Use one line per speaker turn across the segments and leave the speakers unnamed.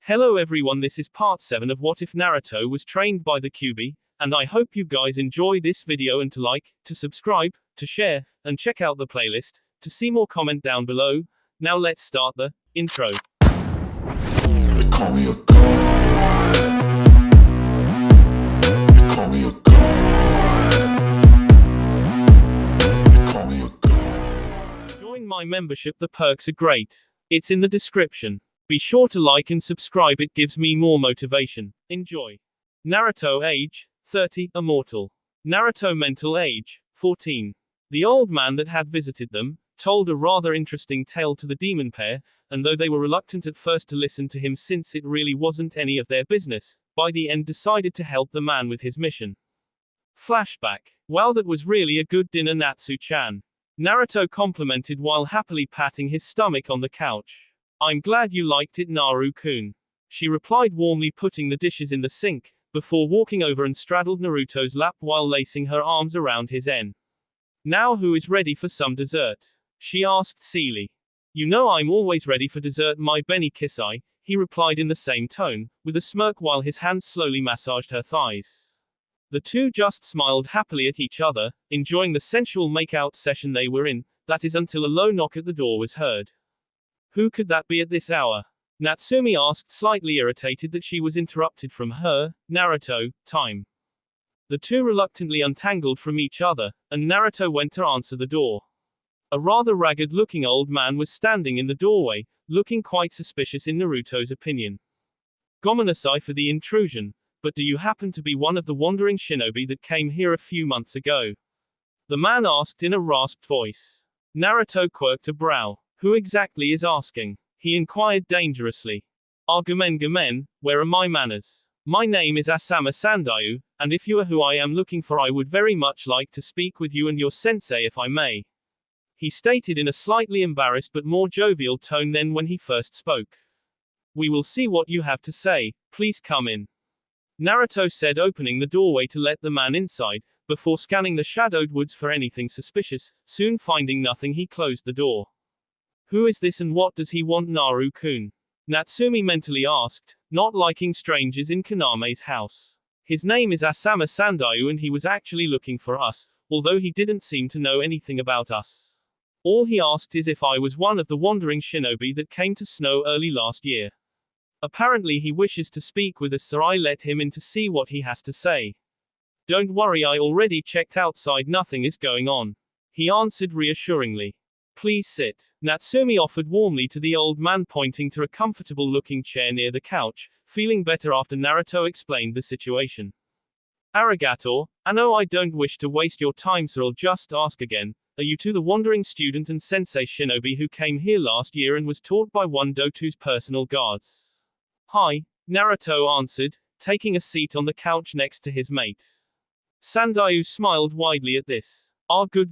Hello everyone, this is part 7 of What If Naruto Was Trained by the Kyuubi, and I hope you guys enjoy this video and to like, to subscribe, to share, and check out the playlist, to see more comment down below. Now let's start the intro.
They call me a god. They call me a god. They call me a god.
Join my membership, the perks are great. It's in the description. Be sure to like and subscribe, it gives me more motivation. Enjoy. Naruto age, 30, immortal. Naruto mental age, 14. The old man that had visited them, told a rather interesting tale to the demon pair, and though they were reluctant at first to listen to him since it really wasn't any of their business, by the end decided to help the man with his mission. Flashback. Wow, that was really a good dinner, Natsu-chan. Naruto complimented while happily patting his stomach on the couch. I'm glad you liked it, Naru-kun. She replied warmly, putting the dishes in the sink, before walking over and straddled Naruto's lap while lacing her arms around his neck. Now who is ready for some dessert? She asked Seely. You know I'm always ready for dessert, my Benny Kisai, he replied in the same tone, with a smirk while his hands slowly massaged her thighs. The two just smiled happily at each other, enjoying the sensual make-out session they were in, that is until a low knock at the door was heard. Who could that be at this hour? Natsumi asked, slightly irritated that she was interrupted from her, Naruto, time. The two reluctantly untangled from each other, and Naruto went to answer the door. A rather ragged-looking old man was standing in the doorway, looking quite suspicious in Naruto's opinion. Gomenasai for the intrusion, but do you happen to be one of the wandering shinobi that came here a few months ago? The man asked in a rasped voice. Naruto quirked a brow. Who exactly is asking? He inquired dangerously. Gomen, where are my manners? My name is Asama Sandayu, and if you are who I am looking for, I would very much like to speak with you and your sensei if I may. He stated in a slightly embarrassed but more jovial tone than when he first spoke. We will see what you have to say, please come in. Naruto said, opening the doorway to let the man inside, before scanning the shadowed woods for anything suspicious. Soon finding nothing, he closed the door. Who is this and what does he want, Naru-kun? Natsumi mentally asked, not liking strangers in Kaname's house. His name is Asama Sandayu and he was actually looking for us, although he didn't seem to know anything about us. All he asked is if I was one of the wandering shinobi that came to Snow early last year. Apparently he wishes to speak with us, so I let him in to see what he has to say. Don't worry, I already checked outside, nothing is going on. He answered reassuringly. Please sit. Natsumi offered warmly to the old man, pointing to a comfortable-looking chair near the couch, feeling better after Naruto explained the situation. Arigato. No, I don't wish to waste your time, so I'll just ask again. Are you two the wandering student and sensei shinobi who came here last year and was taught by one Doto's personal guards? Hi, Naruto answered, taking a seat on the couch next to his mate. Sandayu smiled widely at this.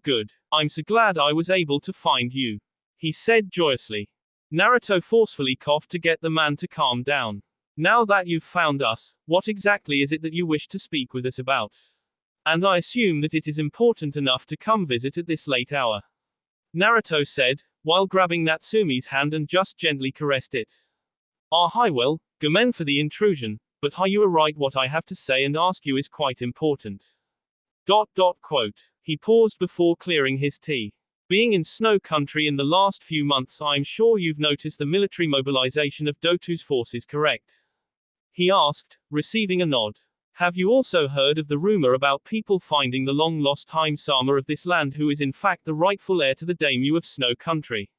Good. I'm so glad I was able to find you, he said joyously. Naruto forcefully coughed to get the man to calm down. Now that you've found us, what exactly is it that you wish to speak with us about? And I assume that it is important enough to come visit at this late hour, Naruto said, while grabbing Natsumi's hand and just gently caressed it. Hi, well, Gomen for the intrusion, but you are right, what I have to say and ask you is quite important. Quote. He paused before clearing his tea. Being in Snow Country in the last few months, I'm sure you've noticed the military mobilization of Doto's forces, correct? He asked, receiving a nod. Have you also heard of the rumor about people finding the long-lost Hime-sama of this land, who is in fact the rightful heir to the daimyo of Snow Country?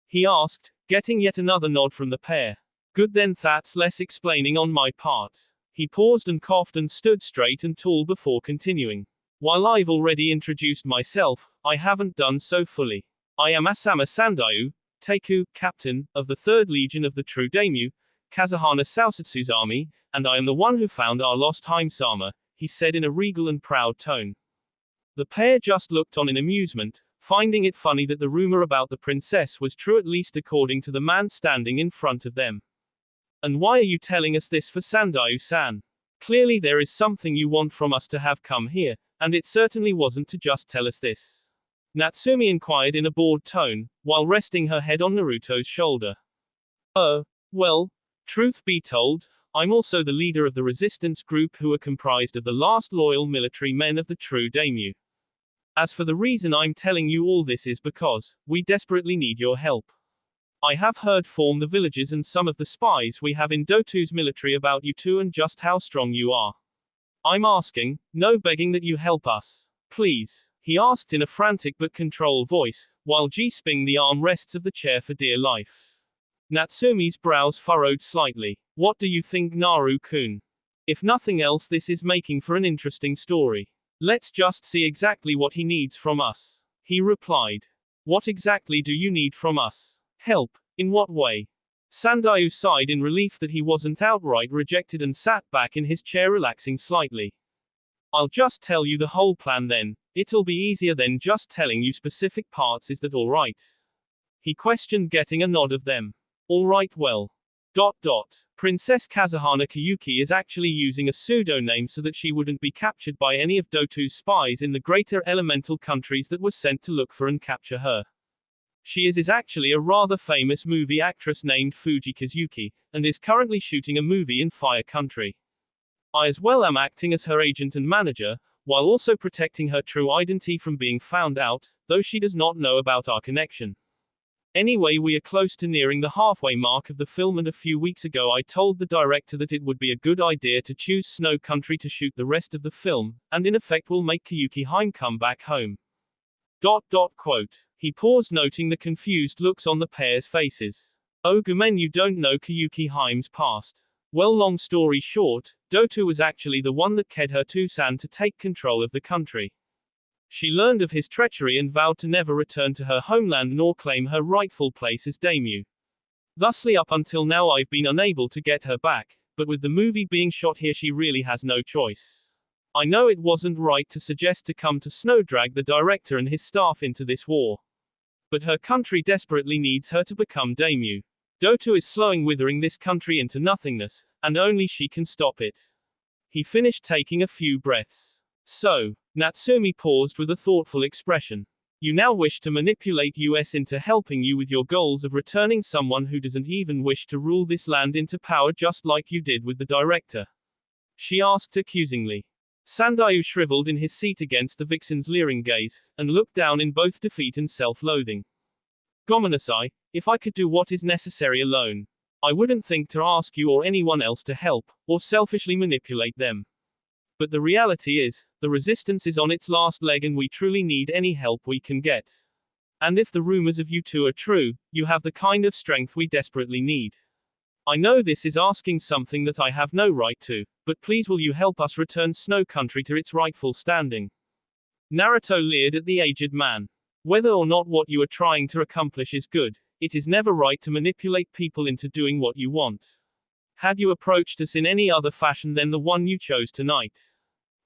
He asked, getting yet another nod from the pair. Good, then that's less explaining on my part. He paused and coughed and stood straight and tall before continuing. While I've already introduced myself, I haven't done so fully. I am Asama Sandayu, Teiku, captain, of the 3rd Legion of the True Daimyo, Kazuhana Saosatsu's army, and I am the one who found our lost Hime-sama, he said in a regal and proud tone. The pair just looked on in amusement, finding it funny that the rumor about the princess was true, at least according to the man standing in front of them. And why are you telling us this for, Sandayu-san? Clearly there is something you want from us to have come here, and it certainly wasn't to just tell us this. Natsumi inquired in a bored tone, while resting her head on Naruto's shoulder. Well, Truth be told, I'm also the leader of the resistance group who are comprised of the last loyal military men of the true daimyo. As for the reason I'm telling you all this is because, we desperately need your help. I have heard from the villagers and some of the spies we have in Doto's military about you two and just how strong you are. I'm asking, no begging that you help us. Please. He asked in a frantic but controlled voice, while grasping the armrests of the chair for dear life. Natsumi's brows furrowed slightly. What do you think, Naru-kun? If nothing else, this is making for an interesting story. Let's just see exactly what he needs from us. He replied. What exactly do you need from us? Help. In what way? Sandayu sighed in relief that he wasn't outright rejected and sat back in his chair relaxing slightly. I'll just tell you the whole plan then. It'll be easier than just telling you specific parts. Is that alright? He questioned, getting a nod of them. Alright, well. Princess Kazuhana Kyuubi is actually using a pseudonym so that she wouldn't be captured by any of Doto's spies in the greater elemental countries that were sent to look for and capture her. She is actually a rather famous movie actress named Fuji Kazuki, and is currently shooting a movie in Fire Country. I as well am acting as her agent and manager, while also protecting her true identity from being found out, though she does not know about our connection. Anyway, we are close to nearing the halfway mark of the film, and a few weeks ago I told the director that it would be a good idea to choose Snow Country to shoot the rest of the film, and in effect will make Kyuubi Haim come back home. Quote. He paused, noting the confused looks on the pair's faces. Oh Gumen, you don't know Kyuubi Haim's past. Well, long story short, Doto was actually the one that led her to San to take control of the country. She learned of his treachery and vowed to never return to her homeland nor claim her rightful place as daimyo. Thusly, up until now I've been unable to get her back, but with the movie being shot here she really has no choice. I know it wasn't right to suggest to come to Snowdrag the director and his staff into this war. But her country desperately needs her to become daimyo. Doto is slowing withering this country into nothingness, and only she can stop it. He finished, taking a few breaths. So, Natsumi paused with a thoughtful expression. You now wish to manipulate us into helping you with your goals of returning someone who doesn't even wish to rule this land into power, just like you did with the director? She asked accusingly. Sandayu shriveled in his seat against the vixen's leering gaze, and looked down in both defeat and self-loathing. Gomenasai, if I could do what is necessary alone, I wouldn't think to ask you or anyone else to help, or selfishly manipulate them. But the reality is, the resistance is on its last leg and we truly need any help we can get. And if the rumors of you two are true, you have the kind of strength we desperately need. I know this is asking something that I have no right to, but please will you help us return Snow Country to its rightful standing? Naruto leered at the aged man. Whether or not what you are trying to accomplish is good, it is never right to manipulate people into doing what you want. Had you approached us in any other fashion than the one you chose tonight,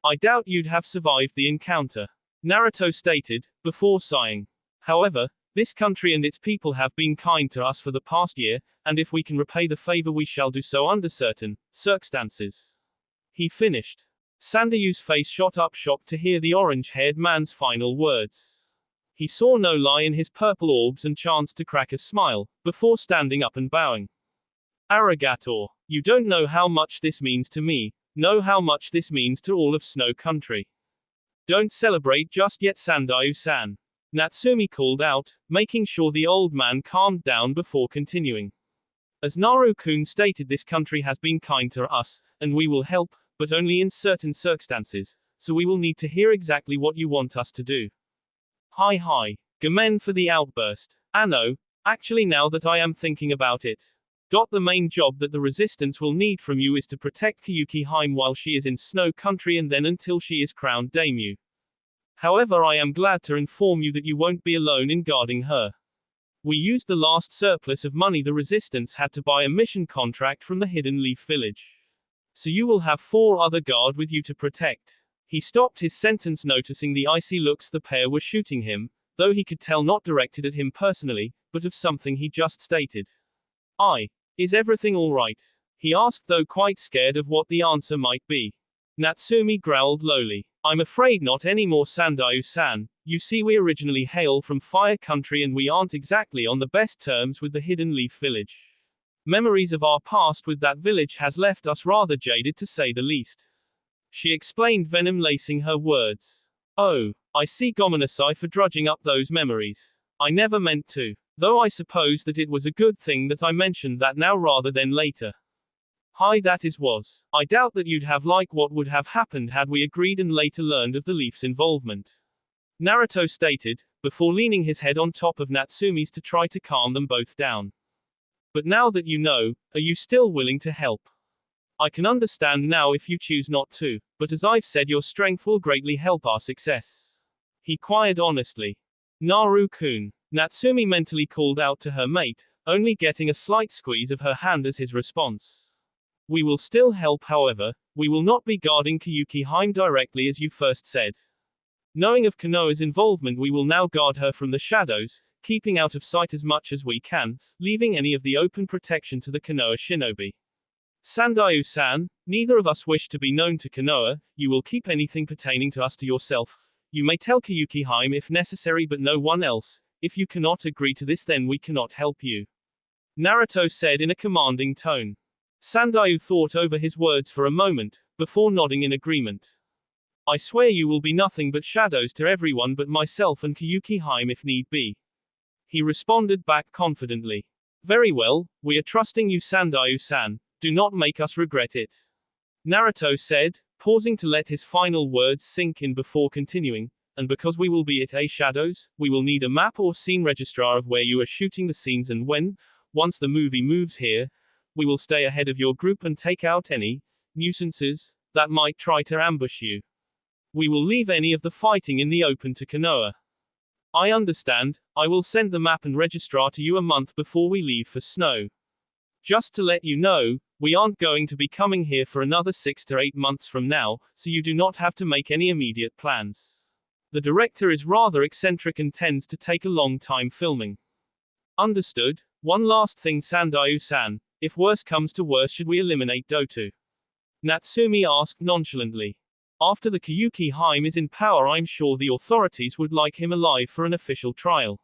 I doubt you'd have survived the encounter. Naruto stated, before sighing. However, this country and its people have been kind to us for the past year, and if we can repay the favor we shall do so under certain circumstances. He finished. Sandayu's face shot up, shocked to hear the orange-haired man's final words. He saw no lie in his purple orbs and chanced to crack a smile, before standing up and bowing. Arigato. You don't know how much this means to me, know how much this means to all of Snow Country. Don't celebrate just yet, Sandayu-san. Natsumi called out, making sure the old man calmed down before continuing. As Naru-kun stated, this country has been kind to us, and we will help, but only in certain circumstances, so we will need to hear exactly what you want us to do. Hi. Gamen for the outburst. Anno, actually now that I am thinking about it. The main job that the resistance will need from you is to protect Kyuubi Haim while she is in Snow Country and then until she is crowned daimyo. However, I am glad to inform you that you won't be alone in guarding her. We used the last surplus of money the resistance had to buy a mission contract from the Hidden Leaf Village. So you will have 4 other guard with you to protect. He stopped his sentence, noticing the icy looks the pair were shooting him, though he could tell not directed at him personally, but of something he just stated. Is everything alright? He asked, though quite scared of what the answer might be. Natsumi growled lowly. I'm afraid not anymore, Sandayu-san. You see, we originally hail from Fire Country and we aren't exactly on the best terms with the Hidden Leaf Village. Memories of our past with that village has left us rather jaded to say the least. She explained, venom lacing her words. Oh, I see. Gomenasai for drudging up those memories. I never meant to. Though I suppose that it was a good thing that I mentioned that now rather than later. Hi, that is was. I doubt that you'd have liked what would have happened had we agreed and later learned of the Leaf's involvement. Naruto stated, before leaning his head on top of Natsumi's to try to calm them both down. But now that you know, are you still willing to help? I can understand now if you choose not to, but as I've said, your strength will greatly help our success. He quied honestly. Naru-kun. Natsumi mentally called out to her mate, only getting a slight squeeze of her hand as his response. We will still help, however, we will not be guarding Kyuubi Heim directly as you first said. Knowing of Konoha's involvement, we will now guard her from the shadows, keeping out of sight as much as we can, leaving any of the open protection to the Konoha shinobi. Sandayu-san, neither of us wish to be known to Konoha, you will keep anything pertaining to us to yourself. You may tell Kyuubi Heim if necessary but no one else. If you cannot agree to this then we cannot help you. Naruto said in a commanding tone. Sandayu thought over his words for a moment, before nodding in agreement. I swear you will be nothing but shadows to everyone but myself and Kyuubi Heim if need be. He responded back confidently. Very well, we are trusting you, Sandayu-san. Do not make us regret it. Naruto said, pausing to let his final words sink in before continuing, and because we will be at A Shadows, we will need a map or scene registrar of where you are shooting the scenes and when, once the movie moves here, we will stay ahead of your group and take out any nuisances that might try to ambush you. We will leave any of the fighting in the open to Konoha. I understand. I will send the map and registrar to you a month before we leave for snow. Just to let you know, we aren't going to be coming here for another 6 to 8 months from now, so you do not have to make any immediate plans. The director is rather eccentric and tends to take a long time filming. Understood. One last thing, Sandayu-san, if worse comes to worse, should we eliminate Doto? Natsumi asked nonchalantly. After the Kyuubi Heim is in power, I'm sure the authorities would like him alive for an official trial.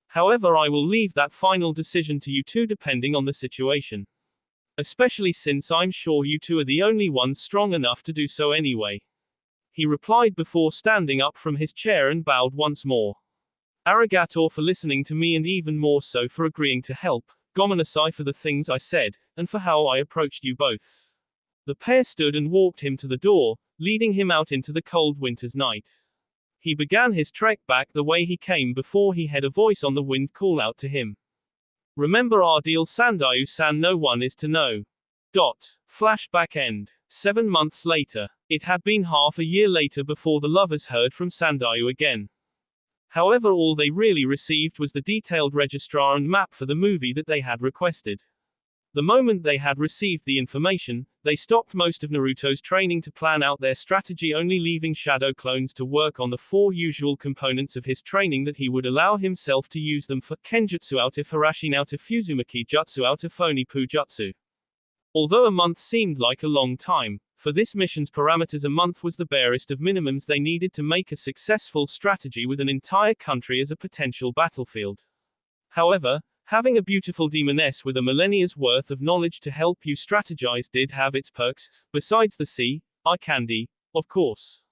However, I will leave that final decision to you two depending on the situation. Especially since I'm sure you two are the only ones strong enough to do so anyway. He replied before standing up from his chair and bowed once more. Arigato for listening to me and even more so for agreeing to help, Gomenasai for the things I said, and for how I approached you both. The pair stood and walked him to the door, leading him out into the cold winter's night. He began his trek back the way he came before he had a voice on the wind call out to him. Remember our deal, Sandayu-san, no one is to know. Flashback end. 7 months later. It had been half a year later before the lovers heard from Sandayu again. However, all they really received was the detailed registrar and map for the movie that they had requested. The moment they had received the information, they stopped most of Naruto's training to plan out their strategy, only leaving shadow clones to work on the 4 usual components of his training that he would allow himself to use them for Kenjutsu out of Harashi out of Fuzumaki Jutsu out of Onipu Jutsu. Although a month seemed like a long time, for this mission's parameters a month was the barest of minimums they needed to make a successful strategy with an entire country as a potential battlefield. However, having a beautiful demoness with a millennia's worth of knowledge to help you strategize did have its perks, besides the eye candy, of course.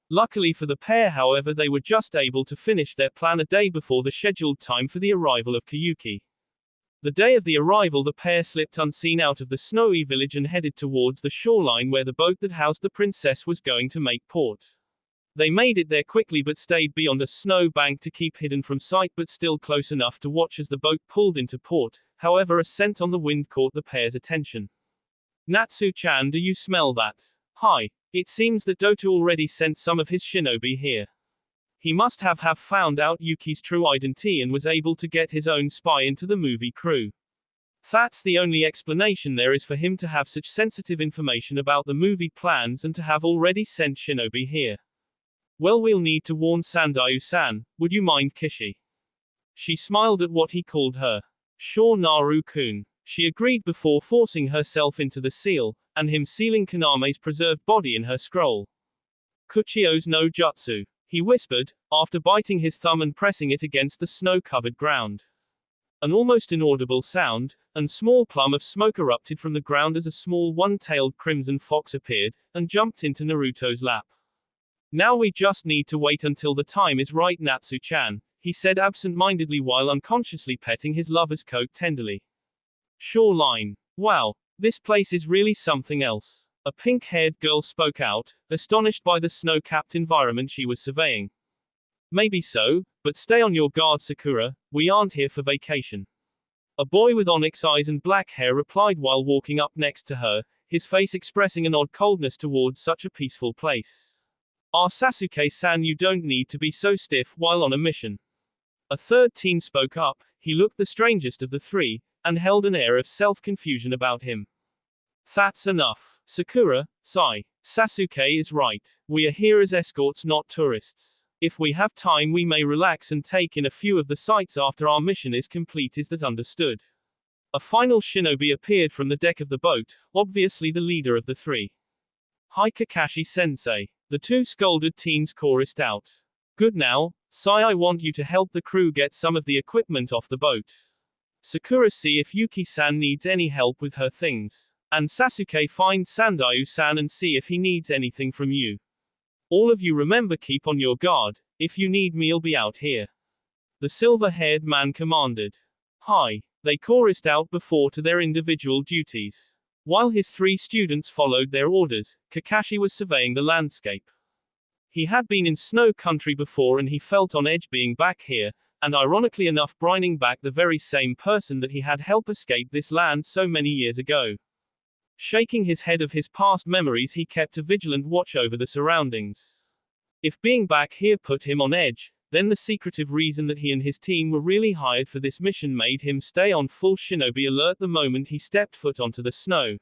Luckily for the pair, however, they were just able to finish their plan a day before the scheduled time for the arrival of Kyuubi. The day of the arrival, the pair slipped unseen out of the snowy village and headed towards the shoreline where the boat that housed the princess was going to make port. They made it there quickly but stayed beyond a snow bank to keep hidden from sight but still close enough to watch as the boat pulled into port. However, a scent on the wind caught the pair's attention. Natsu-chan, do you smell that? Hi. It seems that Doto already sent some of his shinobi here. He must have found out Yuki's true identity and was able to get his own spy into the movie crew. That's the only explanation there is for him to have such sensitive information about the movie plans and to have already sent shinobi here. Well, we'll need to warn Sandayu-san, would you mind, Kishi? She smiled at what he called her. Sure, Naru-kun. She agreed before forcing herself into the seal, and him sealing Kaname's preserved body in her scroll. Kuchio's no jutsu, he whispered, after biting his thumb and pressing it against the snow-covered ground. An almost inaudible sound, and small plum of smoke erupted from the ground as a small one-tailed crimson fox appeared, and jumped into Naruto's lap. Now we just need to wait until the time is right, Natsu-chan, he said absent-mindedly while unconsciously petting his lover's coat tenderly. Shoreline. Wow, this place is really something else. A pink-haired girl spoke out, astonished by the snow-capped environment she was surveying. Maybe so, but stay on your guard, Sakura, we aren't here for vacation. A boy with onyx eyes and black hair replied while walking up next to her, his face expressing an odd coldness towards such a peaceful place. Ah, Sasuke-san, you don't need to be so stiff while on a mission. A third teen spoke up, he looked the strangest of the three, and held an air of self-confusion about him. That's enough. Sakura, sigh. Sasuke is right. We are here as escorts, not tourists. If we have time we may relax and take in a few of the sights after our mission is complete. Is that understood? A final shinobi appeared from the deck of the boat, obviously the leader of the three. Hi Kakashi-sensei. The two scolded teens chorused out. Good now, Sai, I want you to help the crew get some of the equipment off the boat. Sakura, see if Yuki-san needs any help with her things. And Sasuke, find Sandayu-san and see if he needs anything from you. All of you remember, keep on your guard. If you need me, I'll be out here. The silver-haired man commanded. Hi. They chorused out before to their individual duties. While his three students followed their orders, Kakashi was surveying the landscape. He had been in snow country before and he felt on edge being back here, and ironically enough bringing back the very same person that he had helped escape this land so many years ago. Shaking his head of his past memories, he kept a vigilant watch over the surroundings. If being back here put him on edge, then the secretive reason that he and his team were really hired for this mission made him stay on full shinobi alert the moment he stepped foot onto the snow.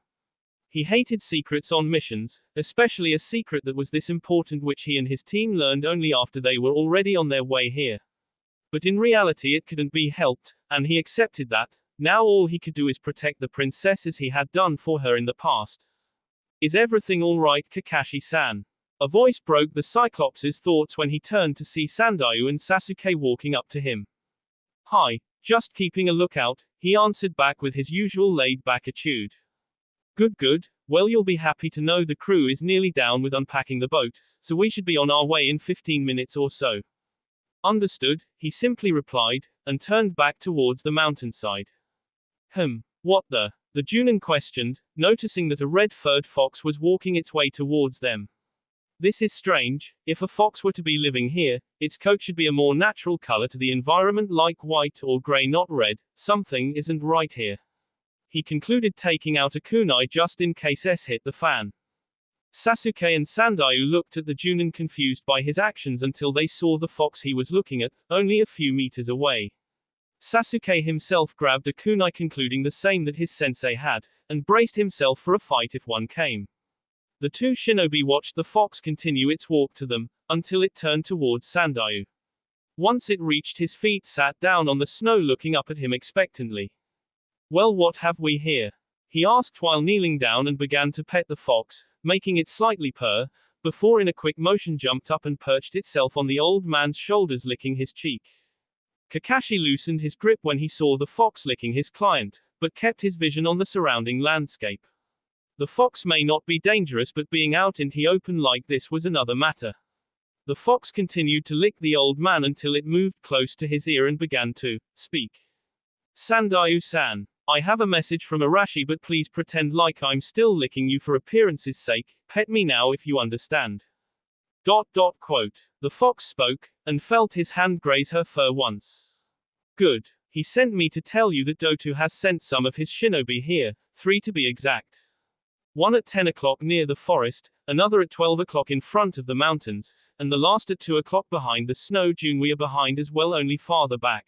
He hated secrets on missions, especially a secret that was this important which he and his team learned only after they were already on their way here. But in reality it couldn't be helped, and he accepted that. Now all he could do is protect the princess as he had done for her in the past. Is everything alright, Kakashi-san? A voice broke the Cyclops' thoughts when he turned to see Sandayu and Sasuke walking up to him. Hi, just keeping a lookout, he answered back with his usual laid-back attitude. Good, well you'll be happy to know the crew is nearly down with unpacking the boat, so we should be on our way in 15 minutes or so. Understood, he simply replied, and turned back towards the mountainside. What the Junin questioned, noticing that a red-furred fox was walking its way towards them. This is strange. If a fox were to be living here, its coat should be a more natural color to the environment like white or gray, not red. Something isn't right here. He concluded, taking out a kunai just in case S hit the fan. Sasuke and Sandayu looked at the Junin confused by his actions until they saw the fox he was looking at, only a few meters away. Sasuke himself grabbed a kunai, concluding the same that his sensei had, and braced himself for a fight if one came. The two shinobi watched the fox continue its walk to them, until it turned towards Sandayu. Once it reached his feet, sat down on the snow looking up at him expectantly. Well, what have we here? He asked while kneeling down and began to pet the fox, making it slightly purr, before in a quick motion jumped up and perched itself on the old man's shoulders, licking his cheek. Kakashi loosened his grip when he saw the fox licking his client, but kept his vision on the surrounding landscape. The fox may not be dangerous, but being out in the open like this was another matter. The fox continued to lick the old man until it moved close to his ear and began to speak. Sandayu-san, I have a message from Arashi, but please pretend like I'm still licking you for appearance's sake. Pet me now if you understand. Quote. The fox spoke, and felt his hand graze her fur once. Good. He sent me to tell you that Dotu has sent some of his shinobi here, 3 to be exact. One at 10 o'clock near the forest, another at 12 o'clock in front of the mountains, and the last at 2 o'clock behind the snow dune. We are behind as well, only farther back.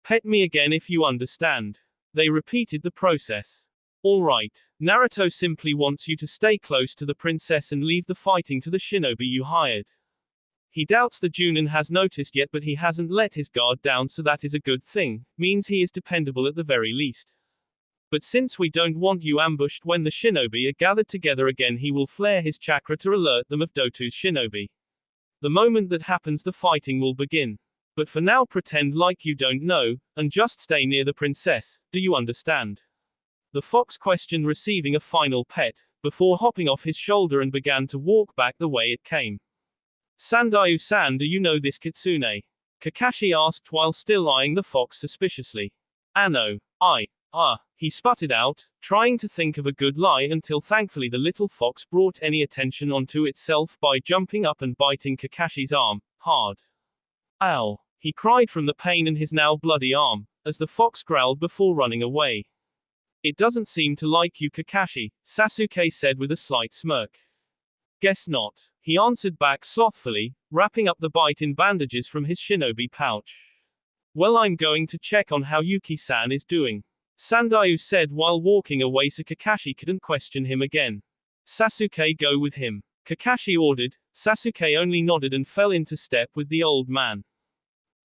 Pet me again if you understand. They repeated the process. Alright. Naruto simply wants you to stay close to the princess and leave the fighting to the shinobi you hired. He doubts the Junin has noticed yet, but he hasn't let his guard down, so that is a good thing, means he is dependable at the very least. But since we don't want you ambushed when the shinobi are gathered together again, he will flare his chakra to alert them of Dotu's shinobi. The moment that happens, the fighting will begin. But for now pretend like you don't know, and just stay near the princess, do you understand? The fox questioned, receiving a final pet, before hopping off his shoulder and began to walk back the way it came. Sandayu-san, do you know this kitsune? Kakashi asked while still eyeing the fox suspiciously. No. He sputtered out, trying to think of a good lie until thankfully the little fox brought any attention onto itself by jumping up and biting Kakashi's arm, hard. Ow! He cried from the pain in his now bloody arm, as the fox growled before running away. It doesn't seem to like you, Kakashi, Sasuke said with a slight smirk. Guess not, he answered back slothfully, wrapping up the bite in bandages from his shinobi pouch. Well, I'm going to check on how Yuki-san is doing, Sandayu said while walking away so Kakashi couldn't question him again. Sasuke, go with him, Kakashi ordered. Sasuke only nodded and fell into step with the old man.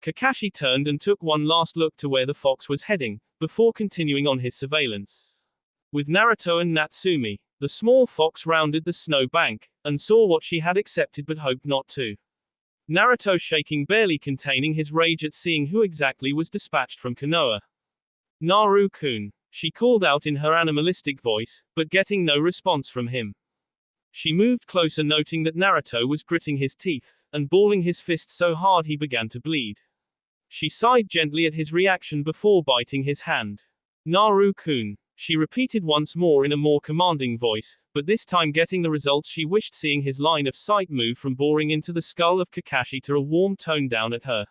Kakashi turned and took one last look to where the fox was heading, before continuing on his surveillance. With Naruto and Natsumi, the small fox rounded the snow bank, and saw what she had accepted but hoped not to. Naruto shaking, barely containing his rage at seeing who exactly was dispatched from Konoha. Naru-kun, she called out in her animalistic voice, but getting no response from him. She moved closer, noting that Naruto was gritting his teeth, and balling his fist so hard he began to bleed. She sighed gently at his reaction before biting his hand. Naru-kun, she repeated once more in a more commanding voice, but this time getting the results she wished, seeing his line of sight move from boring into the skull of Kakashi to a warm tone down at her.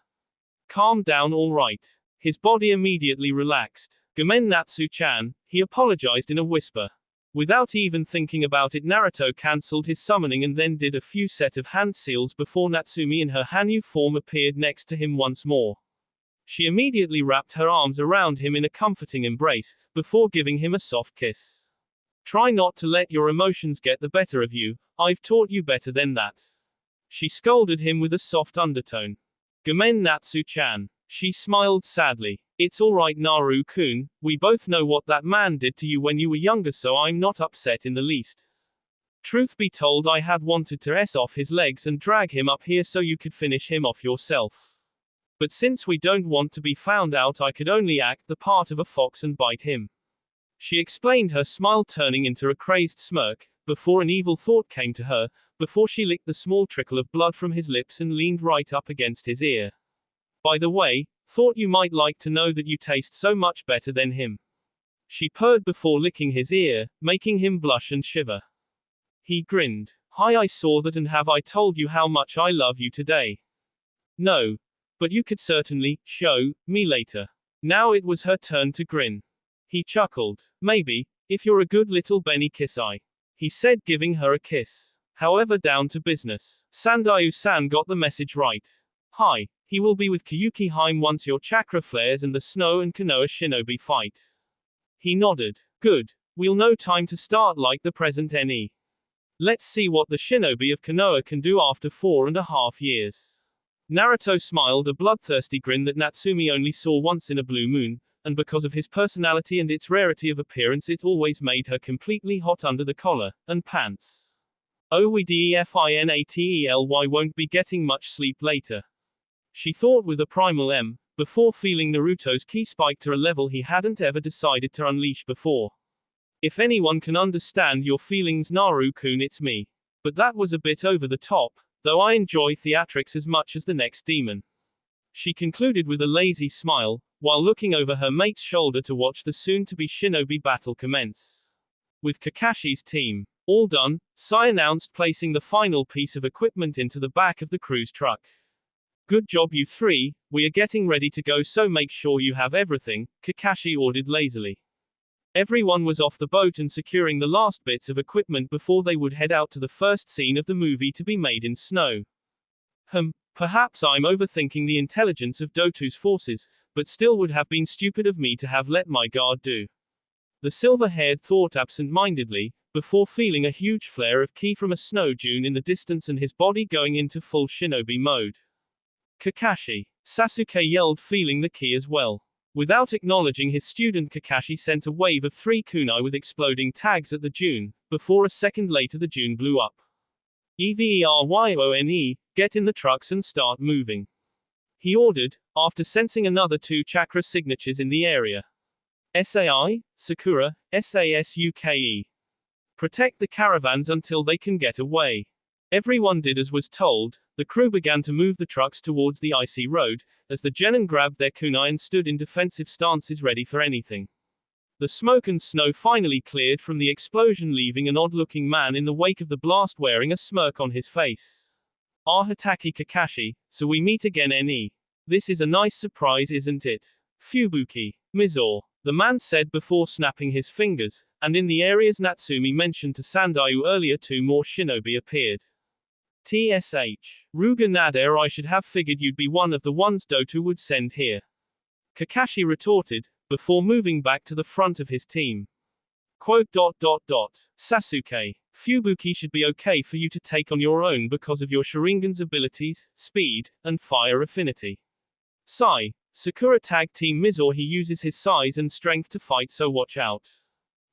Calm down, all right. His body immediately relaxed. Gomen Natsu-chan, he apologized in a whisper. Without even thinking about it, Naruto cancelled his summoning and then did a few set of hand seals before Natsumi in her Hanyu form appeared next to him once more. She immediately wrapped her arms around him in a comforting embrace, before giving him a soft kiss. Try not to let your emotions get the better of you, I've taught you better than that. She scolded him with a soft undertone. Gomen Natsu-chan. She smiled sadly. It's alright, Naru-kun, we both know what that man did to you when you were younger, so I'm not upset in the least. Truth be told, I had wanted to off his legs and drag him up here so you could finish him off yourself. But since we don't want to be found out, I could only act the part of a fox and bite him. She explained, her smile turning into a crazed smirk, before an evil thought came to her, before she licked the small trickle of blood from his lips and leaned right up against his ear. By the way, thought you might like to know that you taste so much better than him. She purred before licking his ear, making him blush and shiver. He grinned. Hi, I saw that, and have I told you how much I love you today? No. But you could certainly show me later. Now it was her turn to grin. He chuckled. Maybe, if you're a good little Benny Kiss-eye, he said, giving her a kiss. However, down to business. Sandayu-san got the message right. Hi. He will be with Kyuubi once your chakra flares and the Snow and Konoha shinobi fight. He nodded. Good. We'll know time to start like the present NE. Let's see what the shinobi of Konoha can do after 4.5 years. Naruto smiled, a bloodthirsty grin that Natsumi only saw once in a blue moon, and because of his personality and its rarity of appearance, it always made her completely hot under the collar and pants. Oh, we definitely won't be getting much sleep later. She thought with a primal M, before feeling Naruto's ki spike to a level he hadn't ever decided to unleash before. If anyone can understand your feelings, Naru-kun, it's me. But that was a bit over the top, though I enjoy theatrics as much as the next demon. She concluded with a lazy smile, while looking over her mate's shoulder to watch the soon-to-be shinobi battle commence. With Kakashi's team all done, Sai announced, placing the final piece of equipment into the back of the cruise truck. Good job, you three, we are getting ready to go, so make sure you have everything, Kakashi ordered lazily. Everyone was off the boat and securing the last bits of equipment before they would head out to the first scene of the movie to be made in snow. Perhaps I'm overthinking the intelligence of Doto's forces, but still would have been stupid of me to have let my guard do. The silver-haired thought absent-mindedly, before feeling a huge flare of ki from a snow dune in the distance and his body going into full shinobi mode. Kakashi! Sasuke yelled, feeling the ki as well. Without acknowledging his student, Kakashi sent a wave of 3 kunai with exploding tags at the dune, before a second later the dune blew up. Everyone, get in the trucks and start moving. he ordered, after sensing another 2 chakra signatures in the area. Sai, Sakura, Sasuke. Protect the caravans until they can get away. Everyone did as was told. The crew began to move the trucks towards the icy road, as the genin grabbed their kunai and stood in defensive stances ready for anything. The smoke and snow finally cleared from the explosion, leaving an odd-looking man in the wake of the blast wearing a smirk on his face. Ah, Hataki Kakashi, so we meet again ne. This is a nice surprise, isn't it? Fubuki. Mizore. The man said before snapping his fingers, and in the areas Natsumi mentioned to Sandayu earlier 2 more shinobi appeared. TSH. Ruga Nader, I should have figured you'd be one of the ones Doto would send here. Kakashi retorted, before moving back to the front of his team. Quote. Sasuke. Fubuki should be okay for you to take on your own because of your Sharingan's abilities, speed, and fire affinity. Sai. Sakura tag team Mizore, he uses his size and strength to fight, so watch out.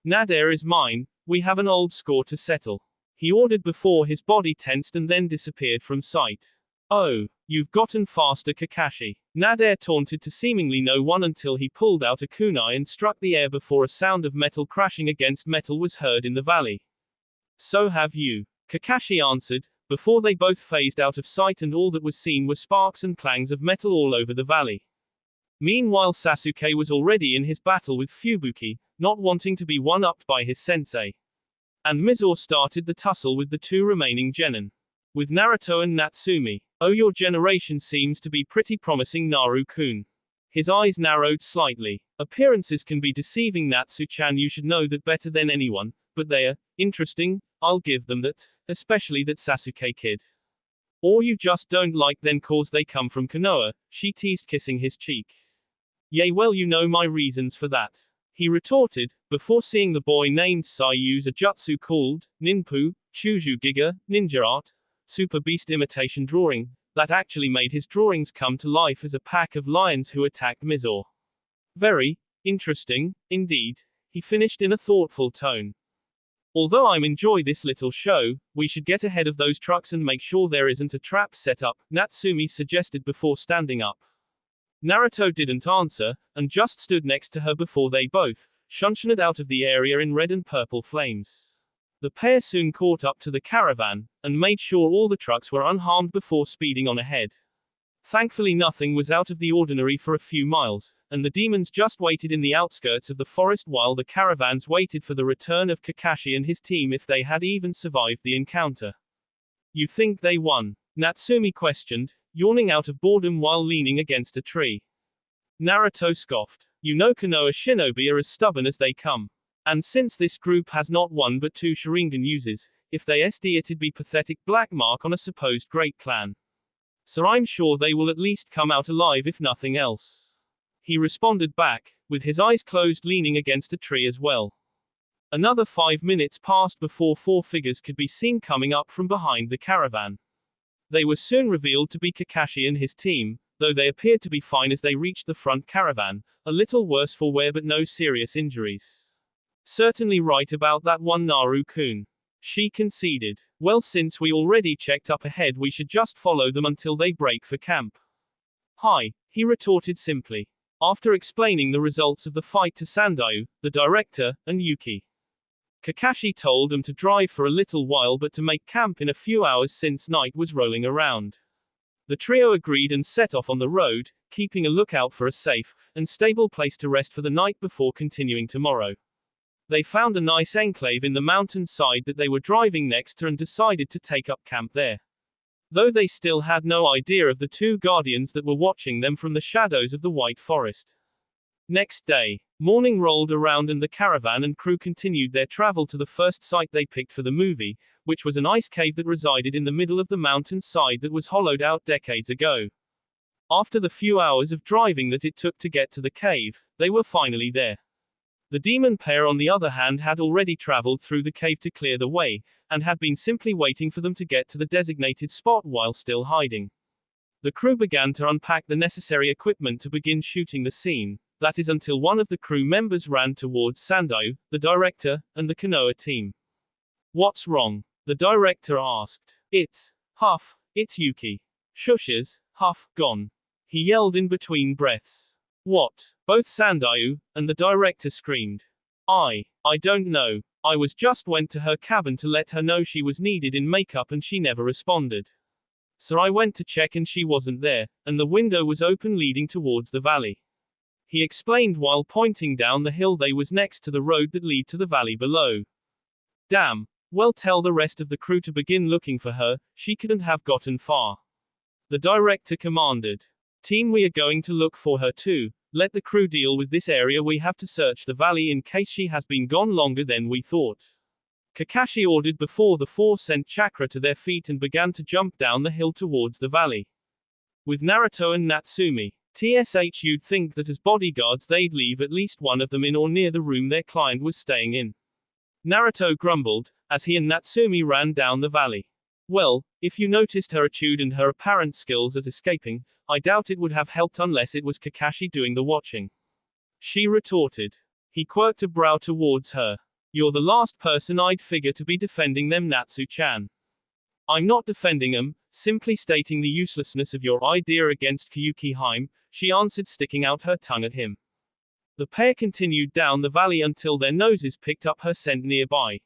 Nader is mine, we have an old score to settle. He ordered before his body tensed and then disappeared from sight. Oh, you've gotten faster, Kakashi. Nader taunted to seemingly no one until he pulled out a kunai and struck the air before a sound of metal crashing against metal was heard in the valley. So have you. Kakashi answered, before they both phased out of sight and all that was seen were sparks and clangs of metal all over the valley. Meanwhile, Sasuke was already in his battle with Fubuki, not wanting to be one-upped by his sensei. And Mizore started the tussle with the 2 remaining genin. With Naruto and Natsumi. Oh, your generation seems to be pretty promising, Naru-kun. His eyes narrowed slightly. Appearances can be deceiving, Natsu-chan, you should know that better than anyone, but they are interesting, I'll give them that, especially that Sasuke kid. Or you just don't like them cause they come from Konoha, she teased, kissing his cheek. Yay, well, you know my reasons for that. He retorted, before seeing the boy named Sai use a jutsu called Ninpu, Chuju Giga, Ninja Art, Super Beast Imitation Drawing, that actually made his drawings come to life as a pack of lions who attacked Mizore. Very interesting, indeed, he finished in a thoughtful tone. Although I'm enjoy this little show, we should get ahead of those trucks and make sure there isn't a trap set up, Natsumi suggested before standing up. Naruto didn't answer, and just stood next to her before they both shunted out of the area in red and purple flames. The pair soon caught up to the caravan, and made sure all the trucks were unharmed before speeding on ahead. Thankfully nothing was out of the ordinary for a few miles, and the demons just waited in the outskirts of the forest while the caravans waited for the return of Kakashi and his team if they had even survived the encounter. You think they won? Natsumi questioned, yawning out of boredom while leaning against a tree. Naruto scoffed. You know Konoha shinobi are as stubborn as they come. And since this group has not one but 2 Sharingan uses, if they SD it'd be pathetic black mark on a supposed great clan. So I'm sure they will at least come out alive if nothing else. He responded back, with his eyes closed, leaning against a tree as well. Another 5 minutes passed before 4 figures could be seen coming up from behind the caravan. They were soon revealed to be Kakashi and his team, though they appeared to be fine as they reached the front caravan, a little worse for wear but no serious injuries. Certainly right about that one, Naru-kun. She conceded. Well, since we already checked up ahead, we should just follow them until they break for camp. Hi, he retorted simply. After explaining the results of the fight to Sandayu, the director, and Yuki. Kakashi told them to drive for a little while but to make camp in a few hours since night was rolling around. The trio agreed and set off on the road, keeping a lookout for a safe and stable place to rest for the night before continuing tomorrow. They found a nice enclave in the mountain side that they were driving next to and decided to take up camp there. Though they still had no idea of the 2 guardians that were watching them from the shadows of the White Forest. Next day, morning rolled around and the caravan and crew continued their travel to the first site they picked for the movie, which was an ice cave that resided in the middle of the mountain side that was hollowed out decades ago. After the few hours of driving that it took to get to the cave, they were finally there. The demon pair, on the other hand, had already traveled through the cave to clear the way, and had been simply waiting for them to get to the designated spot while still hiding. The crew began to unpack the necessary equipment to begin shooting the scene. That is until one of the crew members ran towards Sandayu, the director, and the Konoha team. What's wrong? The director asked. It's Yuki. Shushes, gone. He yelled in between breaths. What? Both Sandayu and the director screamed. I don't know. I was just went to her cabin to let her know she was needed in makeup and she never responded. So I went to check and she wasn't there, and the window was open leading towards the valley. He explained while pointing down the hill they was next to the road that lead to the valley below. Damn. Well, tell the rest of the crew to begin looking for her, she couldn't have gotten far. The director commanded. Team, we are going to look for her too. Let the crew deal with this area, we have to search the valley in case she has been gone longer than we thought. Kakashi ordered before the four sent chakra to their feet and began to jump down the hill towards the valley. With Naruto and Natsumi, you'd think that as bodyguards they'd leave at least one of them in or near the room their client was staying in. Naruto grumbled, as he and Natsumi ran down the valley. Well, if you noticed her attitude and her apparent skills at escaping, I doubt it would have helped unless it was Kakashi doing the watching. She retorted. He quirked a brow towards her. You're the last person I'd figure to be defending them, Natsu-chan. I'm not defending them, simply stating the uselessness of your idea against Kyuubi Haim, she answered, sticking out her tongue at him. The pair continued down the valley until their noses picked up her scent nearby.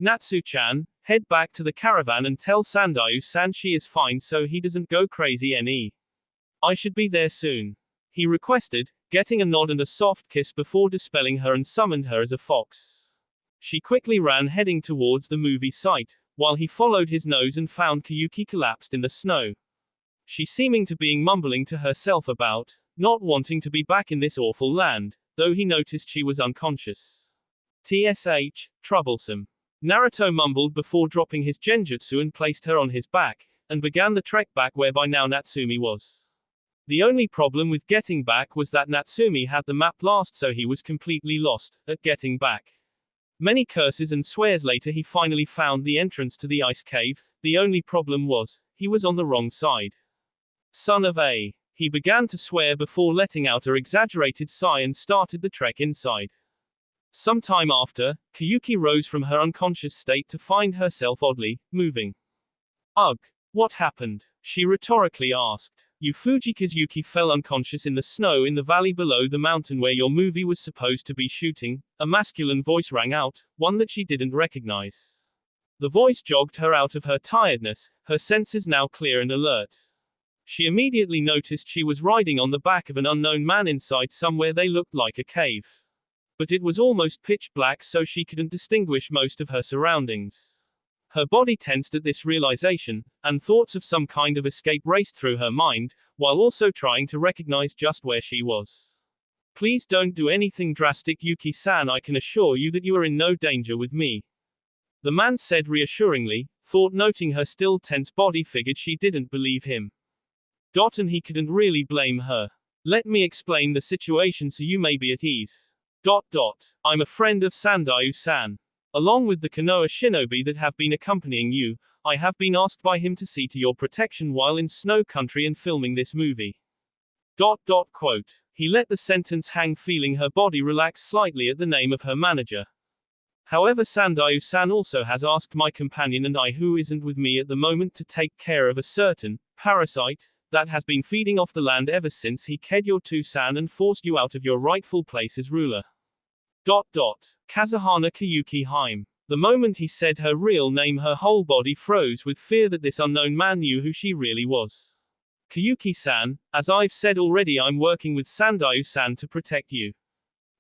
Natsu-chan, head back to the caravan and tell Sandayu-san she is fine so he doesn't go crazy. I should be there soon. He requested, getting a nod and a soft kiss before dispelling her and summoned her as a fox. She quickly ran heading towards the movie site, while he followed his nose and found Kyuubi collapsed in the snow. She seeming to being mumbling to herself about not wanting to be back in this awful land, though he noticed she was unconscious. Troublesome. Naruto mumbled before dropping his genjutsu and placed her on his back, and began the trek back where by now Natsumi was. The only problem with getting back was that Natsumi had the map last, so he was completely lost at getting back. Many curses and swears later he finally found the entrance to the ice cave. The only problem was, he was on the wrong side. Son of a. He began to swear before letting out a exaggerated sigh and started the trek inside. Some time after, Kyuubi rose from her unconscious state to find herself oddly moving. Ugh. What happened? She rhetorically asked. Kyuubi fell unconscious in the snow in the valley below the mountain where your movie was supposed to be shooting. A masculine voice rang out, one that she didn't recognize. The voice jogged her out of her tiredness, her senses now clear and alert. She immediately noticed she was riding on the back of an unknown man inside somewhere they looked like a cave. But it was almost pitch black, so she couldn't distinguish most of her surroundings. Her body tensed at this realization, and thoughts of some kind of escape raced through her mind, while also trying to recognize just where she was. Please don't do anything drastic, Yuki-san, I can assure you that you are in no danger with me. The man said reassuringly, thought noting her still tense body figured she didn't believe him. And he couldn't really blame her. Let me explain the situation so you may be at ease. I'm a friend of Sandayu-san. Along with the Konoha shinobi that have been accompanying you, I have been asked by him to see to your protection while in snow country and filming this movie. Quote. He let the sentence hang, feeling her body relax slightly at the name of her manager. However, Sandayu-san also has asked my companion and I, who isn't with me at the moment, to take care of a certain parasite that has been feeding off the land ever since he killed your two-san and forced you out of your rightful place as ruler. Kazuhana Kyuubi Haim. The moment he said her real name, her whole body froze with fear that this unknown man knew who she really was. Kyuubi-san, as I've said already, I'm working with Sandayu-san to protect you.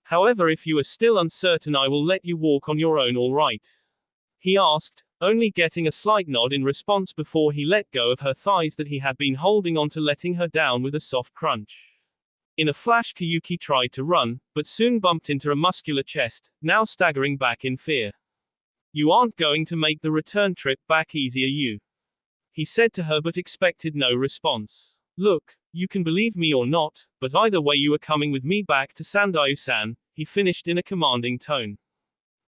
However, if you are still uncertain, I will let you walk on your own, all right? He asked, only getting a slight nod in response before he let go of her thighs that he had been holding on to, letting her down with a soft crunch. In a flash, Kyuubi tried to run, but soon bumped into a muscular chest, now staggering back in fear. You aren't going to make the return trip back easier, you? He said to her, but expected no response. Look, you can believe me or not, but either way you are coming with me back to Sandayu-san, he finished in a commanding tone.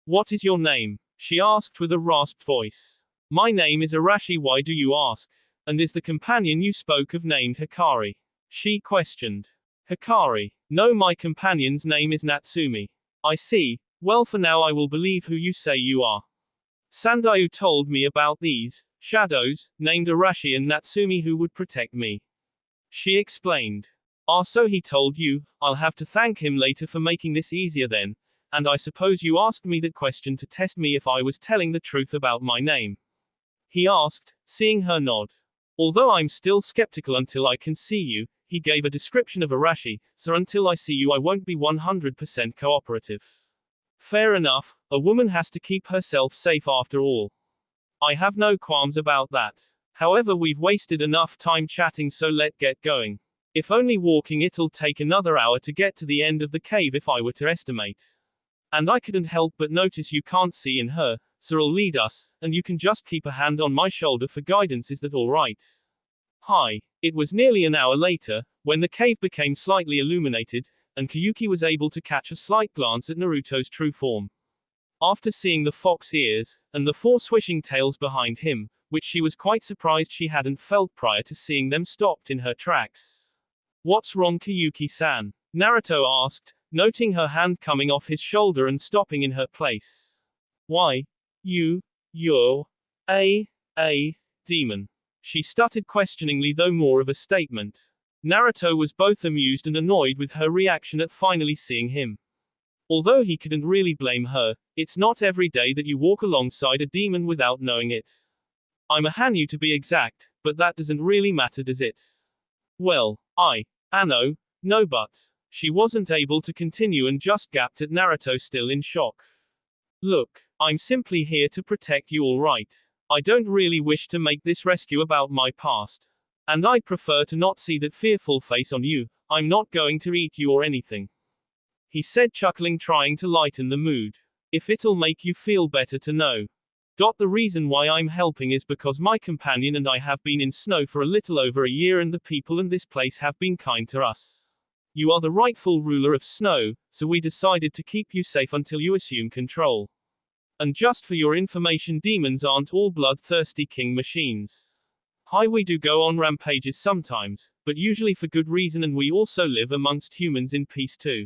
What is your name? She asked with a rasped voice. My name is Arashi, why do you ask? And is the companion you spoke of named Hikari? She questioned. Hikari. No, my companion's name is Natsumi. I see. Well, for now I will believe who you say you are. Sandayu told me about these shadows, named Arashi and Natsumi, who would protect me. She explained. Ah, so he told you. I'll have to thank him later for making this easier then. And I suppose you asked me that question to test me if I was telling the truth about my name. He asked, seeing her nod. Although I'm still skeptical until I can see you, he gave a description of Arashi, so until I see you I won't be 100% cooperative. Fair enough, a woman has to keep herself safe after all. I have no qualms about that. However, we've wasted enough time chatting, so let's get going. If only walking, it'll take another hour to get to the end of the cave if I were to estimate. And I couldn't help but notice you can't see in her, so I'll lead us, and you can just keep a hand on my shoulder for guidance, is that alright? Hi. It was nearly an hour later, when the cave became slightly illuminated, and Kyuubi was able to catch a slight glance at Naruto's true form. After seeing the fox ears, and the 4 swishing tails behind him, which she was quite surprised she hadn't felt prior to seeing them stopped in her tracks. What's wrong, Kyuubi-san? Naruto asked, noting her hand coming off his shoulder and stopping in her place. Why? You're a demon. She stuttered questioningly, though more of a statement. Naruto was both amused and annoyed with her reaction at finally seeing him. Although he couldn't really blame her, it's not every day that you walk alongside a demon without knowing it. I'm a Hanyu to be exact, but that doesn't really matter, does it? Well, I know, no, but. She wasn't able to continue and just gaped at Naruto, still in shock. Look, I'm simply here to protect you, alright? I don't really wish to make this rescue about my past. And I'd prefer to not see that fearful face on you. I'm not going to eat you or anything. He said, chuckling, trying to lighten the mood. If it'll make you feel better to know. The reason why I'm helping is because my companion and I have been in snow for a little over a year, and the people in this place have been kind to us. You are the rightful ruler of snow, so we decided to keep you safe until you assume control. And just for your information, demons aren't all bloodthirsty king machines. Hi, we do go on rampages sometimes, but usually for good reason, and we also live amongst humans in peace too.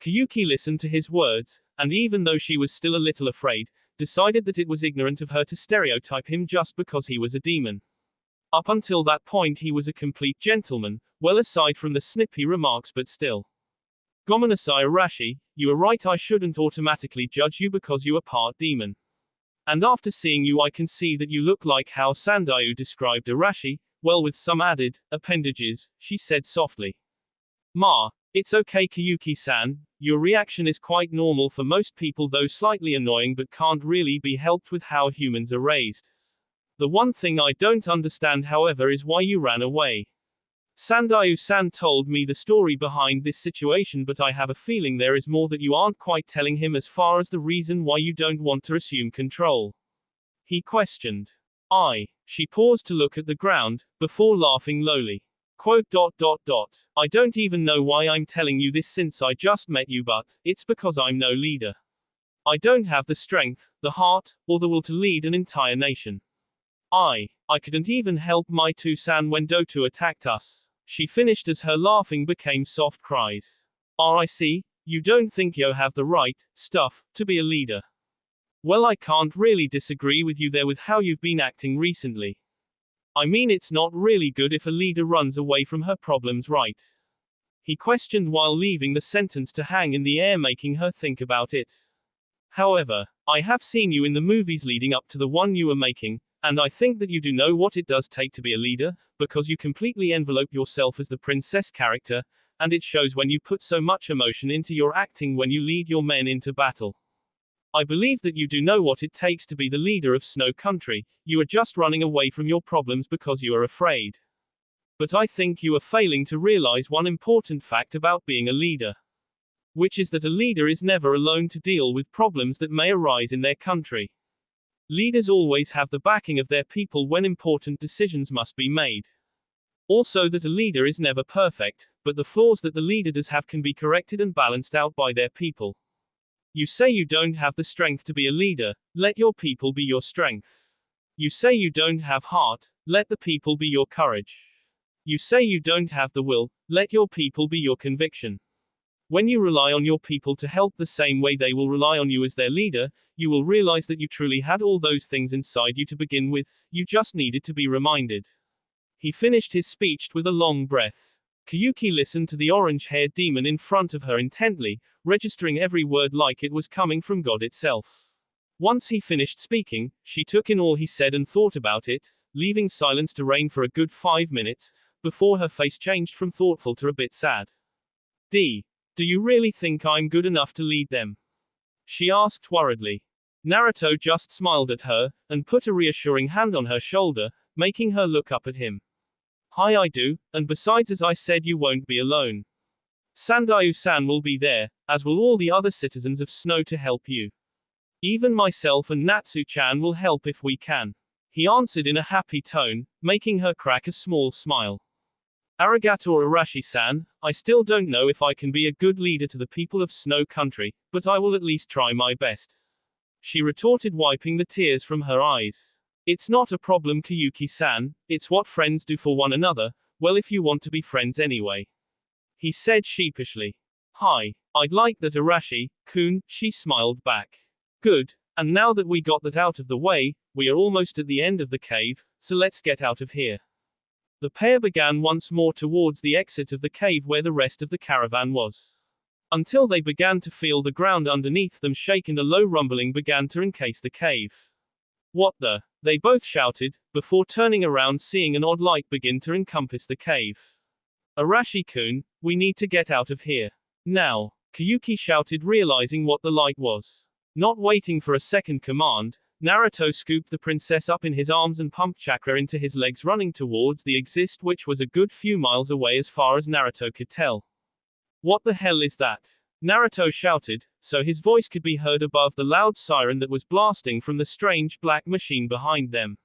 Kyuubi listened to his words, and even though she was still a little afraid, decided that it was ignorant of her to stereotype him just because he was a demon. Up until that point he was a complete gentleman, well aside from the snippy remarks, but still. Gomenasai Arashi, you are right, I shouldn't automatically judge you because you are part demon. And after seeing you I can see that you look like how Sandayu described Arashi, well, with some added appendages, she said softly. It's okay, Kyuubi-san, your reaction is quite normal for most people, though slightly annoying, but can't really be helped with how humans are raised. The one thing I don't understand, however, is why you ran away. Sandayu-san told me the story behind this situation, but I have a feeling there is more that you aren't quite telling him as far as the reason why you don't want to assume control. He questioned. She paused to look at the ground, before laughing lowly. Quote, I don't even know why I'm telling you this since I just met you, but it's because I'm no leader. I don't have the strength, the heart, or the will to lead an entire nation. I couldn't even help my two-san when Doto attacked us. She finished as her laughing became soft cries. I see, you don't think you have the right stuff to be a leader. Well, I can't really disagree with you there with how you've been acting recently. I mean, it's not really good if a leader runs away from her problems, right? He questioned while leaving the sentence to hang in the air, making her think about it. However, I have seen you in the movies leading up to the one you were making, and I think that you do know what it does take to be a leader, because you completely envelope yourself as the princess character, and it shows when you put so much emotion into your acting when you lead your men into battle. I believe that you do know what it takes to be the leader of Snow Country. You are just running away from your problems because you are afraid. But I think you are failing to realize one important fact about being a leader. Which is that a leader is never alone to deal with problems that may arise in their country. Leaders always have the backing of their people when important decisions must be made. Also, that a leader is never perfect, but the flaws that the leader does have can be corrected and balanced out by their people. You say you don't have the strength to be a leader, let your people be your strength. You say you don't have heart, let the people be your courage. You say you don't have the will, let your people be your conviction. When you rely on your people to help the same way they will rely on you as their leader, you will realize that you truly had all those things inside you to begin with, you just needed to be reminded. He finished his speech with a long breath. Kyuubi listened to the orange-haired demon in front of her intently, registering every word like it was coming from God itself. Once he finished speaking, she took in all he said and thought about it, leaving silence to reign for a good 5 minutes, before her face changed from thoughtful to a bit sad. Do you really think I'm good enough to lead them? She asked worriedly. Naruto just smiled at her, and put a reassuring hand on her shoulder, making her look up at him. Hi, I do, and besides, as I said, you won't be alone. Sandayu-san will be there, as will all the other citizens of Snow to help you. Even myself and Natsu-chan will help if we can. He answered in a happy tone, making her crack a small smile. Arigato Arashi-san, I still don't know if I can be a good leader to the people of Snow Country, but I will at least try my best. She retorted, wiping the tears from her eyes. It's not a problem, Kyuubi-san, it's what friends do for one another, well, if you want to be friends anyway. He said sheepishly. Hi, I'd like that, Arashi-kun, she smiled back. Good, and now that we got that out of the way, we are almost at the end of the cave, so let's get out of here. The pair began once more towards the exit of the cave where the rest of the caravan was. Until they began to feel the ground underneath them shake and a low rumbling began to encase the cave. What the? They both shouted, before turning around seeing an odd light begin to encompass the cave. Arashi-kun, we need to get out of here. Now, Kyuubi shouted, realizing what the light was. Not waiting for a second command, Naruto scooped the princess up in his arms and pumped chakra into his legs, running towards the exit, which was a good few miles away as far as Naruto could tell. What the hell is that? Naruto shouted, so his voice could be heard above the loud siren that was blasting from the strange black machine behind them.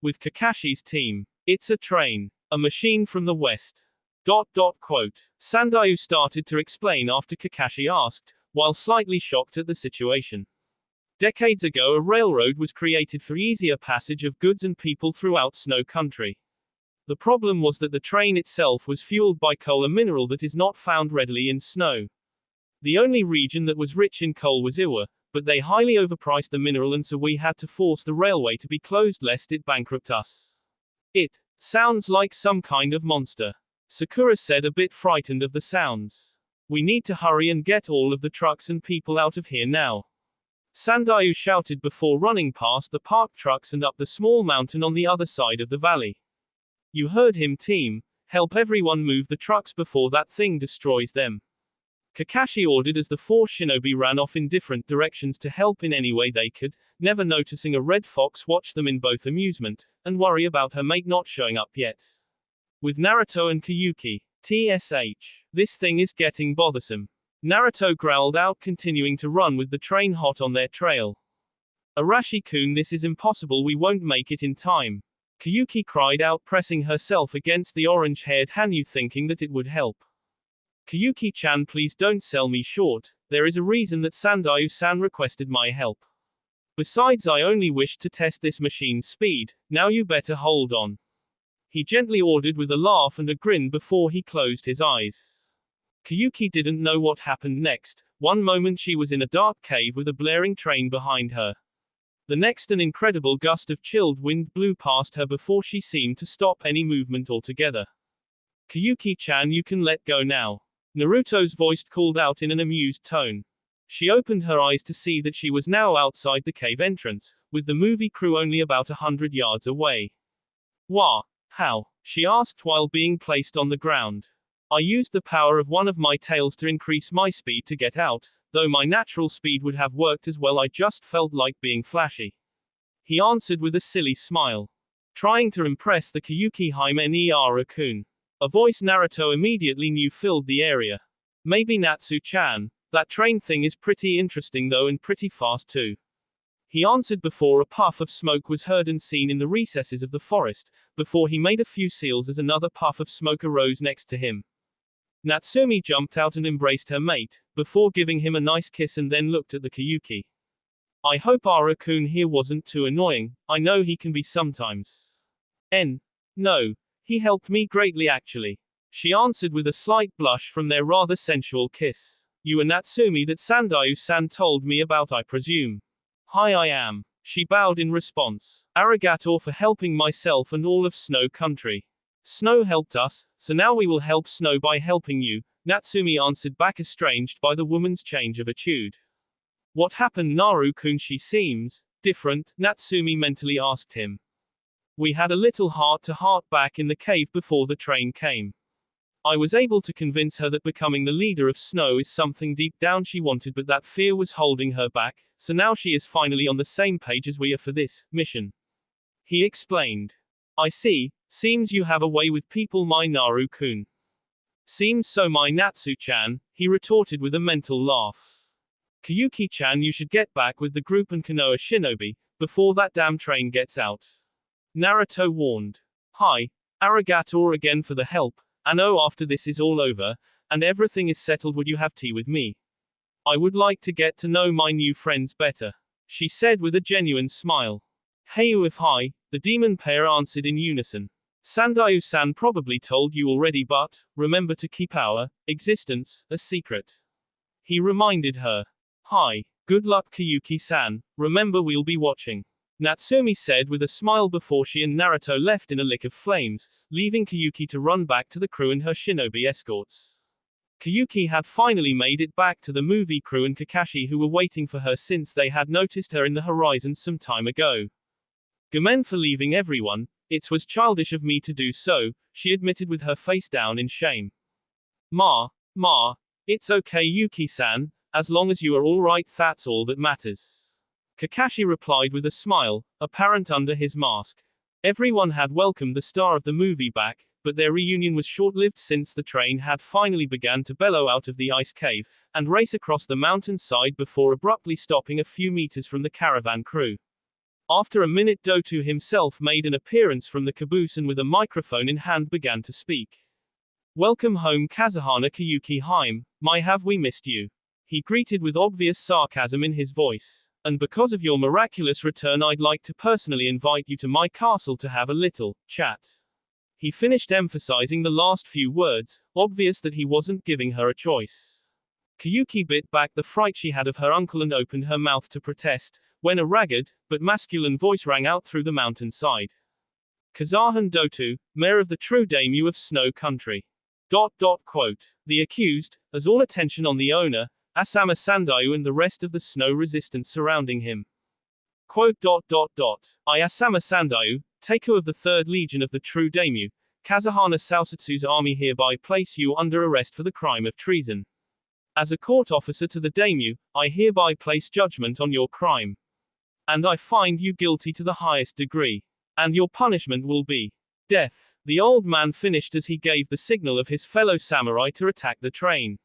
With Kakashi's team. It's a train. A machine from the west. Quote. Sandayu started to explain after Kakashi asked, while slightly shocked at the situation. Decades ago, a railroad was created for easier passage of goods and people throughout Snow Country. The problem was that the train itself was fueled by coal, a mineral that is not found readily in snow. The only region that was rich in coal was Iwa, but they highly overpriced the mineral, and so we had to force the railway to be closed lest it bankrupt us. It sounds like some kind of monster. Sakura said, a bit frightened of the sounds. We need to hurry and get all of the trucks and people out of here now. Sandayu shouted before running past the parked trucks and up the small mountain on the other side of the valley. You heard him, team. Help everyone move the trucks before that thing destroys them. Kakashi ordered as the four shinobi ran off in different directions to help in any way they could, never noticing a red fox watch them in both amusement and worry about her mate not showing up yet. With Naruto and Kyuubi, TSH. This thing is getting bothersome. Naruto growled out, continuing to run with the train hot on their trail. Arashi-kun, this is impossible, we won't make it in time. Kyuubi cried out, pressing herself against the orange-haired Hanyu, thinking that it would help. Kyuubi-chan, please don't sell me short, there is a reason that Sandayu-san requested my help. Besides, I only wished to test this machine's speed, now you better hold on. He gently ordered with a laugh and a grin before he closed his eyes. Kyuubi didn't know what happened next. One moment she was in a dark cave with a blaring train behind her. The next, an incredible gust of chilled wind blew past her before she seemed to stop any movement altogether. Kyuubi-chan, you can let go now. Naruto's voice called out in an amused tone. She opened her eyes to see that she was now outside the cave entrance, with the movie crew only about 100 yards away. How? She asked while being placed on the ground. I used the power of one of my tails to increase my speed to get out, though my natural speed would have worked as well, I just felt like being flashy. He answered with a silly smile. Trying to impress the Kyuubi Hime-ni-ara-kun. A voice Naruto immediately knew filled the area. Maybe Natsu-chan. That train thing is pretty interesting though, and pretty fast too. He answered before a puff of smoke was heard and seen in the recesses of the forest, before he made a few seals as another puff of smoke arose next to him. Natsumi jumped out and embraced her mate, before giving him a nice kiss and then looked at the Kyuubi. I hope Ara-kun here wasn't too annoying, I know he can be sometimes. No. He helped me greatly actually. She answered with a slight blush from their rather sensual kiss. You are Natsumi that Sandayu-san told me about, I presume. Hi, I am. She bowed in response. Arigato for helping myself and all of Snow Country. Snow helped us, so now we will help Snow by helping you, Natsumi answered back, estranged by the woman's change of attitude. What happened, Naru-kun? She seems different, Natsumi mentally asked him. We had a little heart-to-heart back in the cave before the train came. I was able to convince her that becoming the leader of Snow is something deep down she wanted, but that fear was holding her back, so now she is finally on the same page as we are for this mission. He explained. I see, seems you have a way with people, my Naru-kun. Seems so, my Natsu-chan, he retorted with a mental laugh. Kyuuki-chan, you should get back with the group and Konoha Shinobi, before that damn train gets out. Naruto warned. Hi, arigato again for the help. And oh, after this is all over, and everything is settled, would you have tea with me? I would like to get to know my new friends better, she said with a genuine smile. Hey, if hi, the demon pair answered in unison. Sandayu-san probably told you already, but remember to keep our existence a secret. He reminded her. Hi, good luck, Kyuuki-san, remember we'll be watching. Natsumi said with a smile before she and Naruto left in a lick of flames, leaving Kyuuki to run back to the crew and her shinobi escorts. Kyuuki had finally made it back to the movie crew and Kakashi, who were waiting for her since they had noticed her in the horizon some time ago. Gomen for leaving everyone, it was childish of me to do so, she admitted with her face down in shame. Ma, it's okay Yuki-san, as long as you are alright, that's all that matters. Kakashi replied with a smile, apparent under his mask. Everyone had welcomed the star of the movie back, but their reunion was short-lived since the train had finally begun to bellow out of the ice cave, and race across the mountainside before abruptly stopping a few meters from the caravan crew. After a minute, Dotu himself made an appearance from the caboose and with a microphone in hand began to speak. Welcome home Kazuhana Kyuuki Haim, my have we missed you? He greeted with obvious sarcasm in his voice. And because of your miraculous return, I'd like to personally invite you to my castle to have a little chat. He finished emphasizing the last few words, obvious that he wasn't giving her a choice. Kyuuki bit back the fright she had of her uncle and opened her mouth to protest, when a ragged, but masculine voice rang out through the mountainside. Kazahan Dotu, mayor of the true daimyo of Snow Country. Quote. The accused, as all attention on the owner, Asama Sandayu and the rest of the snow resistance surrounding him. Quote. I Asama Sandayu, Teiko of the 3rd Legion of the True Daimyo, Kazuhana Saosatsu's army hereby place you under arrest for the crime of treason. As a court officer to the daimyo, I hereby place judgment on your crime. And I find you guilty to the highest degree. And your punishment will be death. The old man finished as he gave the signal of his fellow samurai to attack the train.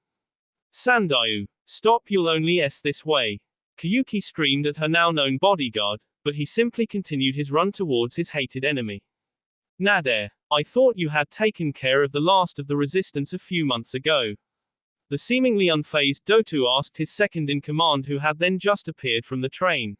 Sandayu, stop, you'll only this way. Kyuuki screamed at her now known bodyguard, but he simply continued his run towards his hated enemy. Nader, I thought you had taken care of the last of the resistance a few months ago. The seemingly unfazed Dotu asked his second-in-command, who had then just appeared from the train.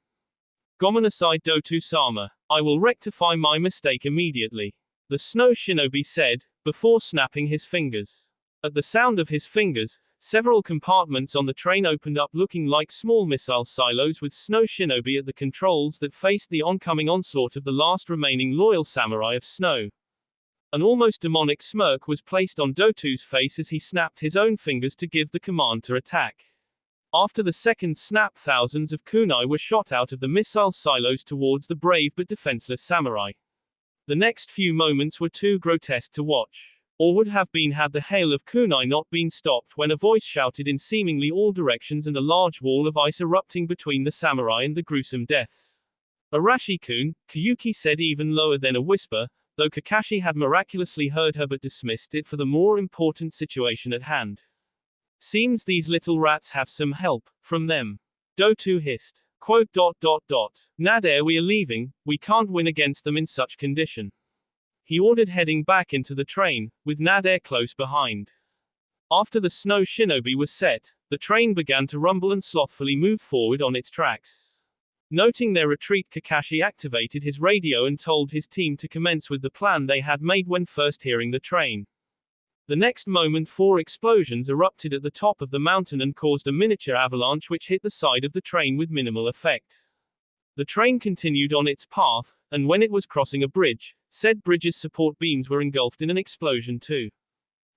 Gomenasai Dotu-sama, I will rectify my mistake immediately. The snow shinobi said, before snapping his fingers. At the sound of his fingers, several compartments on the train opened up, looking like small missile silos, with Snow Shinobi at the controls that faced the oncoming onslaught of the last remaining loyal samurai of Snow. An almost demonic smirk was placed on Dotu's face as he snapped his own fingers to give the command to attack. After the second snap, thousands of kunai were shot out of the missile silos towards the brave but defenseless samurai. The next few moments were too grotesque to watch. Or would have been had the hail of kunai not been stopped, when a voice shouted in seemingly all directions and a large wall of ice erupting between the samurai and the gruesome deaths. Arashi-kun, Kyuuki said even lower than a whisper, though Kakashi had miraculously heard her but dismissed it for the more important situation at hand. Seems these little rats have some help from them. Dotu hissed. Quote. Nader, we are leaving, we can't win against them in such condition. He ordered, heading back into the train, with Nader close behind. After the snow shinobi was set, the train began to rumble and slothfully move forward on its tracks. Noting their retreat, Kakashi activated his radio and told his team to commence with the plan they had made when first hearing the train. The next moment, 4 explosions erupted at the top of the mountain and caused a miniature avalanche which hit the side of the train with minimal effect. The train continued on its path, and when it was crossing a bridge, Said bridge's support beams were engulfed in an explosion too.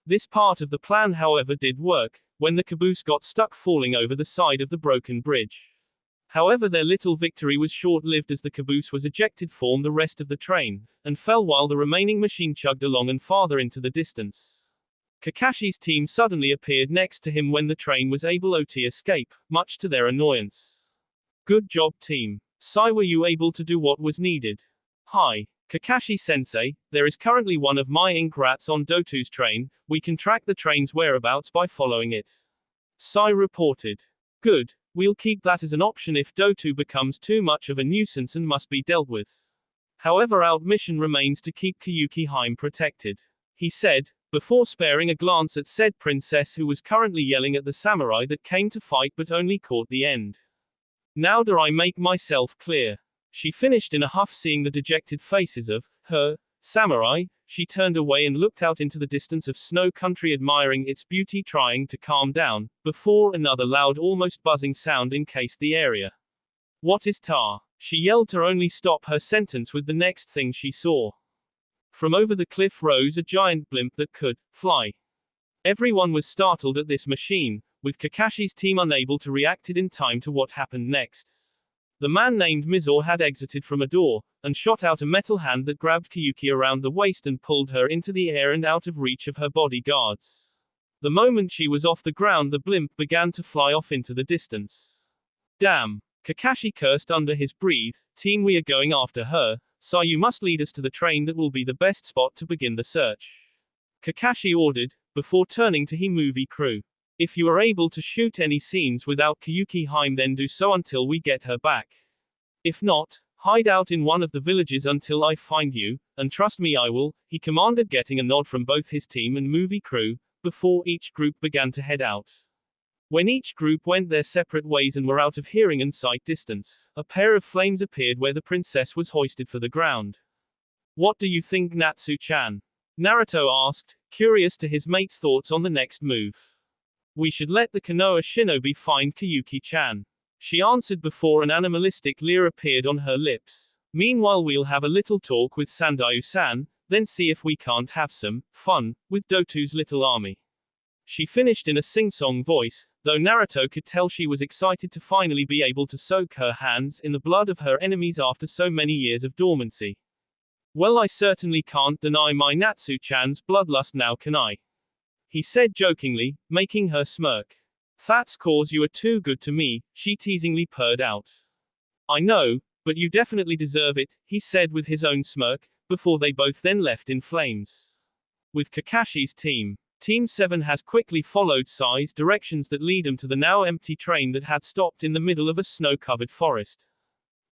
This part of the plan, however, did work, when the caboose got stuck falling over the side of the broken bridge. However, their little victory was short-lived as the caboose was ejected from the rest of the train, and fell while the remaining machine chugged along and farther into the distance. Kakashi's team suddenly appeared next to him when the train was able to escape, much to their annoyance. Good job, team. Sai, were you able to do what was needed? Hi, Kakashi-sensei, there is currently one of my ink rats on Doto's train, we can track the train's whereabouts by following it. Sai reported. Good, we'll keep that as an option if Doto becomes too much of a nuisance and must be dealt with. However, our mission remains to keep Kyuubi Haim protected, he said, before sparing a glance at said princess who was currently yelling at the samurai that came to fight but only caught the end. Now do I make myself clear? She finished in a huff, seeing the dejected faces of her samurai. She turned away and looked out into the distance of snow country, admiring its beauty, trying to calm down, before another loud, almost buzzing sound encased the area. What is tar? She yelled to only stop her sentence with the next thing she saw. From over the cliff rose a giant blimp that could fly. Everyone was startled at this machine, with Kakashi's team unable to react in time to what happened next. The man named Mizor had exited from a door, and shot out a metal hand that grabbed Kyuubi around the waist and pulled her into the air and out of reach of her bodyguards. The moment she was off the ground, the blimp began to fly off into the distance. Damn! Kakashi cursed under his breath. Team, we are going after her, so you must lead us to the train. That will be the best spot to begin the search. Kakashi ordered, before turning to his movie crew. If you are able to shoot any scenes without Kyuubi Haim, then do so until we get her back. If not, hide out in one of the villages until I find you, and trust me I will, he commanded, getting a nod from both his team and movie crew, before each group began to head out. When each group went their separate ways and were out of hearing and sight distance, a pair of flames appeared where the princess was hoisted for the ground. What do you think, Natsu-chan? Naruto asked, curious to his mate's thoughts on the next move. We should let the Konoha shinobi find Kyuubi-chan. She answered before an animalistic leer appeared on her lips. Meanwhile, we'll have a little talk with Sandayu-san, then see if we can't have some fun with Doto's little army. She finished in a sing-song voice, though Naruto could tell she was excited to finally be able to soak her hands in the blood of her enemies after so many years of dormancy. Well, I certainly can't deny my Natsu-chan's bloodlust now, can I? He said jokingly, making her smirk. That's cause you are too good to me, she teasingly purred out. I know, but you definitely deserve it, he said with his own smirk, before they both then left in flames. With Kakashi's team, Team 7 has quickly followed Sai's directions that lead them to the now empty train that had stopped in the middle of a snow-covered forest.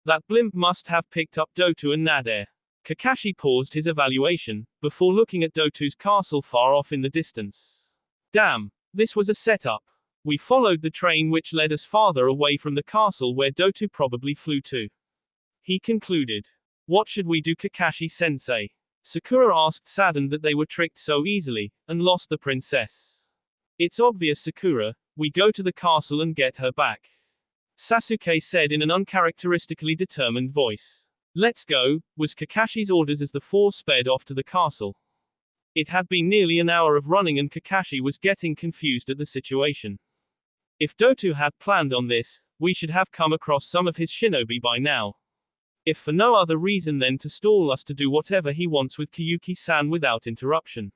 That blimp must have picked up Doto and Nader. Kakashi paused his evaluation, before looking at Doto's castle far off in the distance. Damn, this was a setup. We followed the train which led us farther away from the castle where Doto probably flew to. He concluded. What should we do, Kakashi-sensei? Sakura asked, saddened that they were tricked so easily, and lost the princess. It's obvious, Sakura, we go to the castle and get her back. Sasuke said in an uncharacteristically determined voice. Let's go, was Kakashi's orders as the four sped off to the castle. It had been nearly an hour of running and Kakashi was getting confused at the situation. If Doto had planned on this, we should have come across some of his shinobi by now. If for no other reason than to stall us to do whatever he wants with Kyuubi-san without interruption.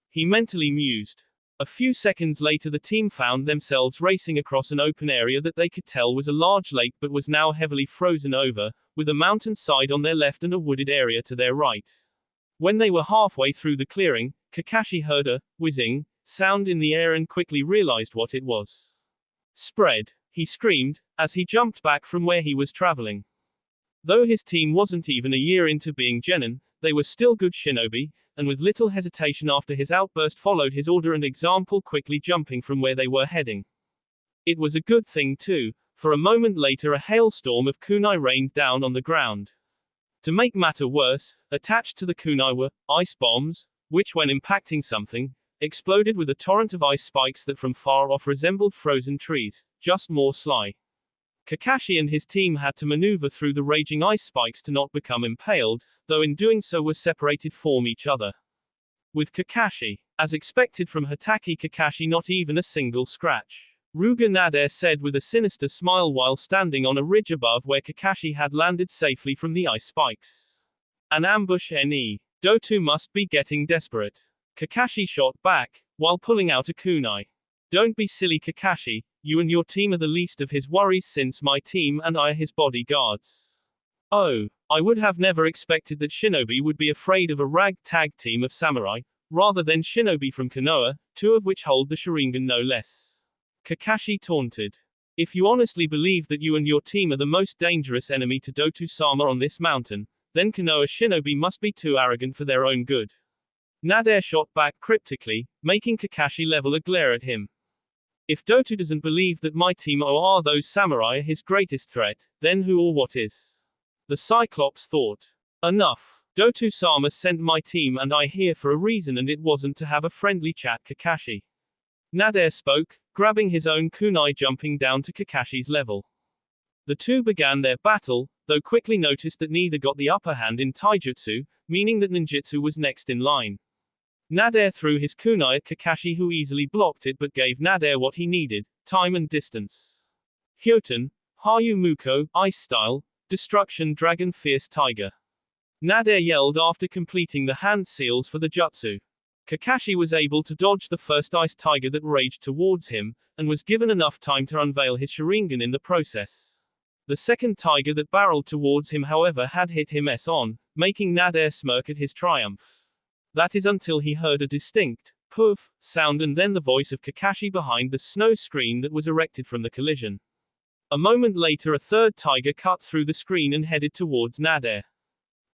He mentally mused. A few seconds later, the team found themselves racing across an open area that they could tell was a large lake but was now heavily frozen over, with a mountain side on their left and a wooded area to their right. When they were halfway through the clearing, Kakashi heard a whizzing sound in the air and quickly realized what it was. Spread, he screamed, as he jumped back from where he was traveling. Though his team wasn't even a year into being genin, they were still good shinobi, and with little hesitation after his outburst followed his order and example, quickly jumping from where they were heading. It was a good thing too, for a moment later a hailstorm of kunai rained down on the ground. To make matter worse, attached to the kunai were ice bombs, which when impacting something, exploded with a torrent of ice spikes that from far off resembled frozen trees, just more sly. Kakashi and his team had to maneuver through the raging ice spikes to not become impaled, though in doing so were separated from each other. With Kakashi, as expected from Hatake Kakashi, not even a single scratch. Ruga Nader said with a sinister smile while standing on a ridge above where Kakashi had landed safely from the ice spikes. An ambush ne. Doto must be getting desperate. Kakashi shot back, while pulling out a kunai. Don't be silly Kakashi, you and your team are the least of his worries since my team and I are his bodyguards. Oh, I would have never expected that Shinobi would be afraid of a ragtag team of samurai, rather than Shinobi from Konoha, two of which hold the Sharingan no less. Kakashi taunted. If you honestly believe that you and your team are the most dangerous enemy to Doto-sama on this mountain, then Konoha Shinobi must be too arrogant for their own good. Nader shot back cryptically, making Kakashi level a glare at him. If Doto doesn't believe that my team or those samurai are his greatest threat, then who or what is? The Cyclops thought. Enough. Doto-sama sent my team and I here for a reason, and it wasn't to have a friendly chat. Kakashi. Nader spoke, grabbing his own kunai, jumping down to Kakashi's level. The two began their battle, though quickly noticed that neither got the upper hand in taijutsu, meaning that ninjutsu was next in line. Nader threw his kunai at Kakashi, who easily blocked it but gave Nader what he needed, time and distance. Hyoten, Hayu Muko, Ice Style, Destruction Dragon Fierce Tiger. Nader yelled after completing the hand seals for the jutsu. Kakashi was able to dodge the first ice tiger that raged towards him, and was given enough time to unveil his Sharingan in the process. The second tiger that barreled towards him, however, had hit him on, making Nader smirk at his triumph. That is until he heard a distinct poof sound and then the voice of Kakashi behind the snow screen that was erected from the collision. A moment later, a third tiger cut through the screen and headed towards Nader.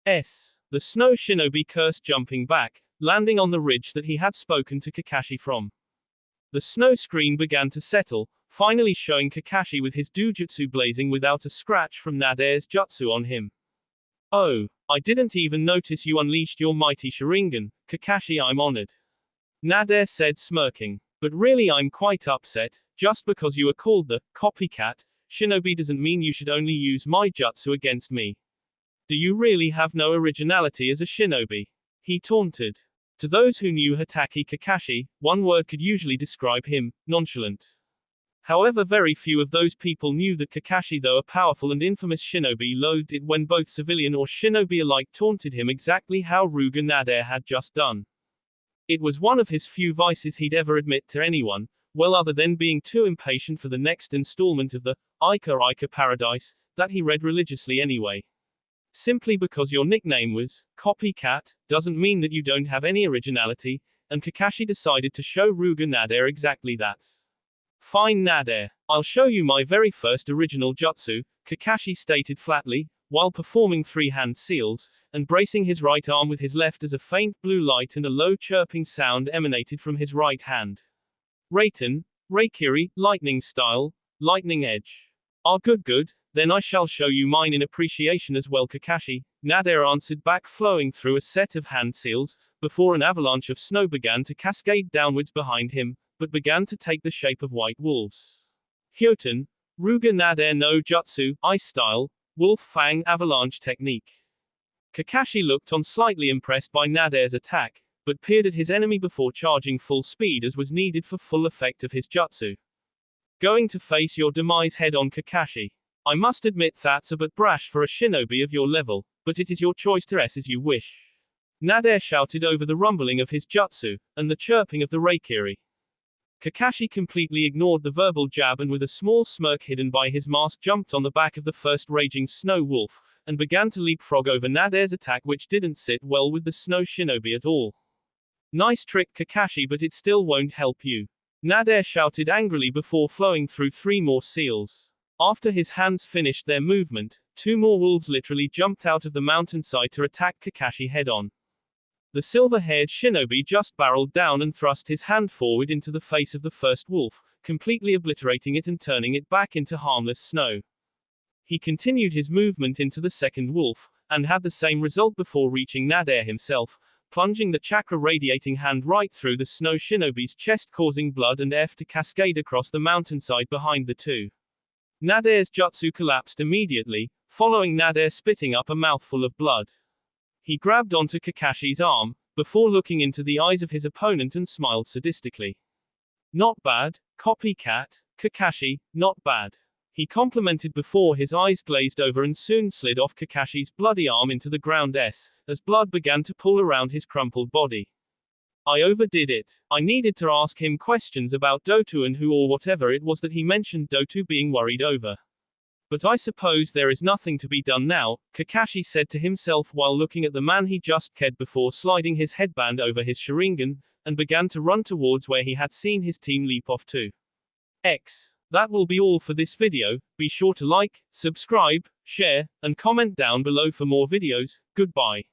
The snow shinobi cursed, jumping back, landing on the ridge that he had spoken to Kakashi from. The snow screen began to settle, finally showing Kakashi with his dojutsu blazing without a scratch from Nader's jutsu on him. Oh, I didn't even notice you unleashed your mighty Sharingan, Kakashi. I'm honored. Nader said, smirking. But really, I'm quite upset. Just because you are called the copycat shinobi doesn't mean you should only use my jutsu against me. Do you really have no originality as a shinobi? He taunted. To those who knew Hatake Kakashi, one word could usually describe him: nonchalant. However, very few of those people knew that Kakashi, though a powerful and infamous shinobi, loathed it when both civilian or shinobi alike taunted him exactly how Ruga Nader had just done. It was one of his few vices he'd ever admit to anyone, well, other than being too impatient for the next installment of the Ica Paradise, that he read religiously anyway. Simply because your nickname was copycat doesn't mean that you don't have any originality, and Kakashi decided to show Ruga Nader exactly that. Fine Nader, I'll show you my very first original jutsu, Kakashi stated flatly, while performing 3 hand seals, and bracing his right arm with his left as a faint blue light and a low chirping sound emanated from his right hand. Raiten, Reikiri, lightning style, lightning edge. Ah, good, then I shall show you mine in appreciation as well, Kakashi, Nader answered back, flowing through a set of hand seals, before an avalanche of snow began to cascade downwards behind him, but began to take the shape of white wolves. Hyoten, Ruga Nader no Jutsu, Ice Style, Wolf Fang Avalanche Technique. Kakashi looked on, slightly impressed by Nader's attack, but peered at his enemy before charging full speed as was needed for full effect of his jutsu. Going to face your demise head on, Kakashi. I must admit that's a bit brash for a shinobi of your level, but it is your choice to as you wish. Nader shouted over the rumbling of his jutsu, and the chirping of the Reikiri. Kakashi completely ignored the verbal jab and with a small smirk hidden by his mask jumped on the back of the first raging snow wolf, and began to leapfrog over Nader's attack, which didn't sit well with the snow shinobi at all. Nice trick, Kakashi, but it still won't help you. Nader shouted angrily before flowing through 3 more seals. After his hands finished their movement, 2 more wolves literally jumped out of the mountainside to attack Kakashi head-on. The silver-haired shinobi just barreled down and thrust his hand forward into the face of the first wolf, completely obliterating it and turning it back into harmless snow. He continued his movement into the second wolf, and had the same result before reaching Nader himself, plunging the chakra-radiating hand right through the snow shinobi's chest, causing blood and to cascade across the mountainside behind the two. Nadare's jutsu collapsed immediately, following Nadare spitting up a mouthful of blood. He grabbed onto Kakashi's arm, before looking into the eyes of his opponent and smiled sadistically. Not bad, copycat, Kakashi, not bad. He complimented before his eyes glazed over and soon slid off Kakashi's bloody arm into the ground as blood began to pool around his crumpled body. I overdid it. I needed to ask him questions about Doto and who or whatever it was that he mentioned Doto being worried over. But I suppose there is nothing to be done now, Kakashi said to himself while looking at the man he just killed before sliding his headband over his Sharingan, and began to run towards where he had seen his team leap off to. That will be all for this video. Be sure to like, subscribe, share, and comment down below for more videos. Goodbye.